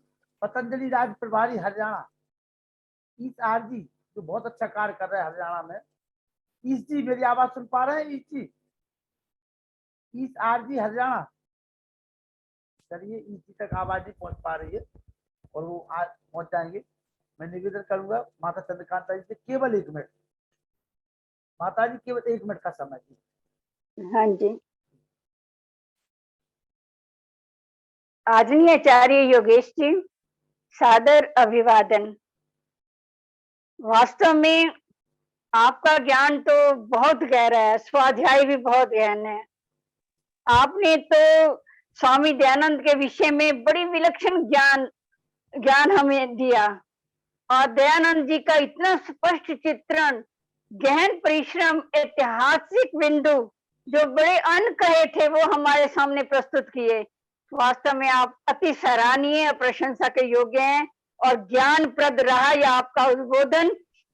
Speaker 1: पतंजलि राज प्रभारी हरियाणा, ईस जी जो बहुत अच्छा कार्य कर रहे हैं हरियाणा में। ईस जी मेरी आवाज सुन पा रहे हैं? ईस जी हरियाणा, चलिए ईस जी तक आवाज नहीं पहुंच पा रही है और वो आज पहुंच जाएंगे। मैं निवेदन करूंगा माता चंद्रकांता जी से केवल 1 मिनट, माता जी केवल 1 मिनट का समय जी।
Speaker 9: हाँ जी। आदरणीय आचार्य योगेश जी, सादर अभिवादन। वास्तव में आपका ज्ञान तो बहुत गहरा है, स्वाध्याय भी बहुत गहन है। आपने तो स्वामी दयानंद के विषय में बड़ी विलक्षण ज्ञान हमें दिया और दयानंद जी का इतना स्पष्ट चित्रण, गहन परिश्रम, ऐतिहासिक बिंदु जो बड़े अनकहे थे वो हमारे सामने प्रस्तुत किए। वास्तव में आप अति सराहनीय और प्रशंसा के योग्य हैं और ज्ञानप्रद रहा यह आपका उद्बोधन।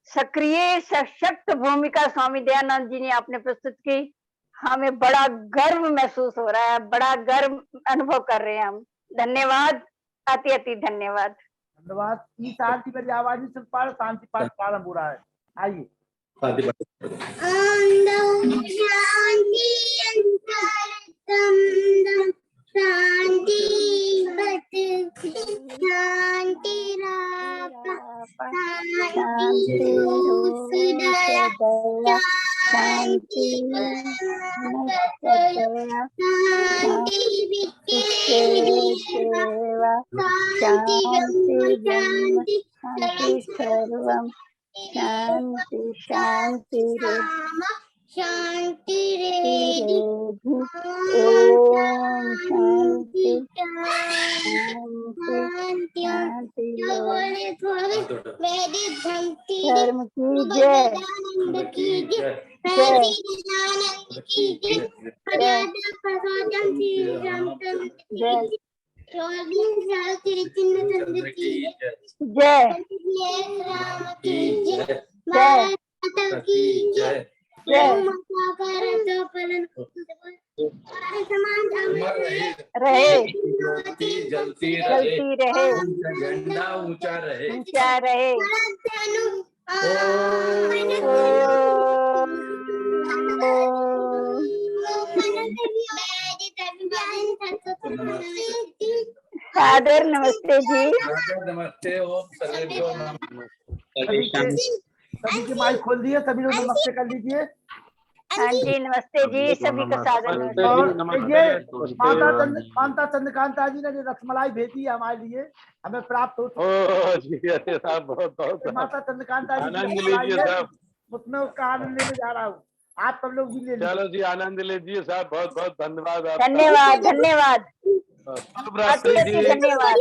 Speaker 9: सक्रिय सशक्त भूमिका स्वामी दयानंद जी ने आपने प्रस्तुत की। हमें बड़ा गर्व महसूस हो रहा है, बड़ा गर्व अनुभव कर रहे हैं हम। धन्यवाद, अति अति धन्यवाद।
Speaker 1: धन्यवाद। ई शांति मेरी आवाज नहीं सुन पा रहे, शांति पाठ प्रारंभ हो रहा है, आइए।
Speaker 9: शांति शांति शांति रे। ओम शांति शांति वैदिक धर्म की जय रहे, जलती रहे, झंडा ऊंचा रहे। सादर नमस्ते जी।
Speaker 1: नमस्ते। ओम सर्वेभ्यो नमः। सभी के माइक खोल दिए, सभी लोग नमस्ते कर लीजिए।
Speaker 9: हाँ जी नमस्ते जी, सभी का सादर
Speaker 5: नमस्ते
Speaker 9: नमस्ते।
Speaker 5: जी,
Speaker 1: और
Speaker 5: नमस्ते।
Speaker 1: ये माता चंद्रकांता जी ने जो रसमलाई भेजी है हमारे लिए, हमें प्राप्त हो चुकी
Speaker 5: ओ जी, अरे साहब बहुत बहुत
Speaker 1: है। माता चंद्रकांता जी की
Speaker 5: आनंद
Speaker 1: रसमलाई
Speaker 5: लीजिए
Speaker 1: है,
Speaker 5: साहब।
Speaker 1: उसमें उसका आनंद लेने जा रहा हूँ। आप सब लोग भी ले लीजिए।
Speaker 5: चलो जी, आनंद लीजिए साहब, बहुत बहुत धन्यवाद आपका।
Speaker 9: धन्यवाद धन्यवाद,
Speaker 5: शुभ रात्रि
Speaker 9: अति
Speaker 5: जी।
Speaker 9: धन्यवाद।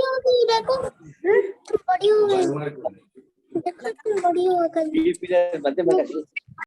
Speaker 10: बड़ी हो गई।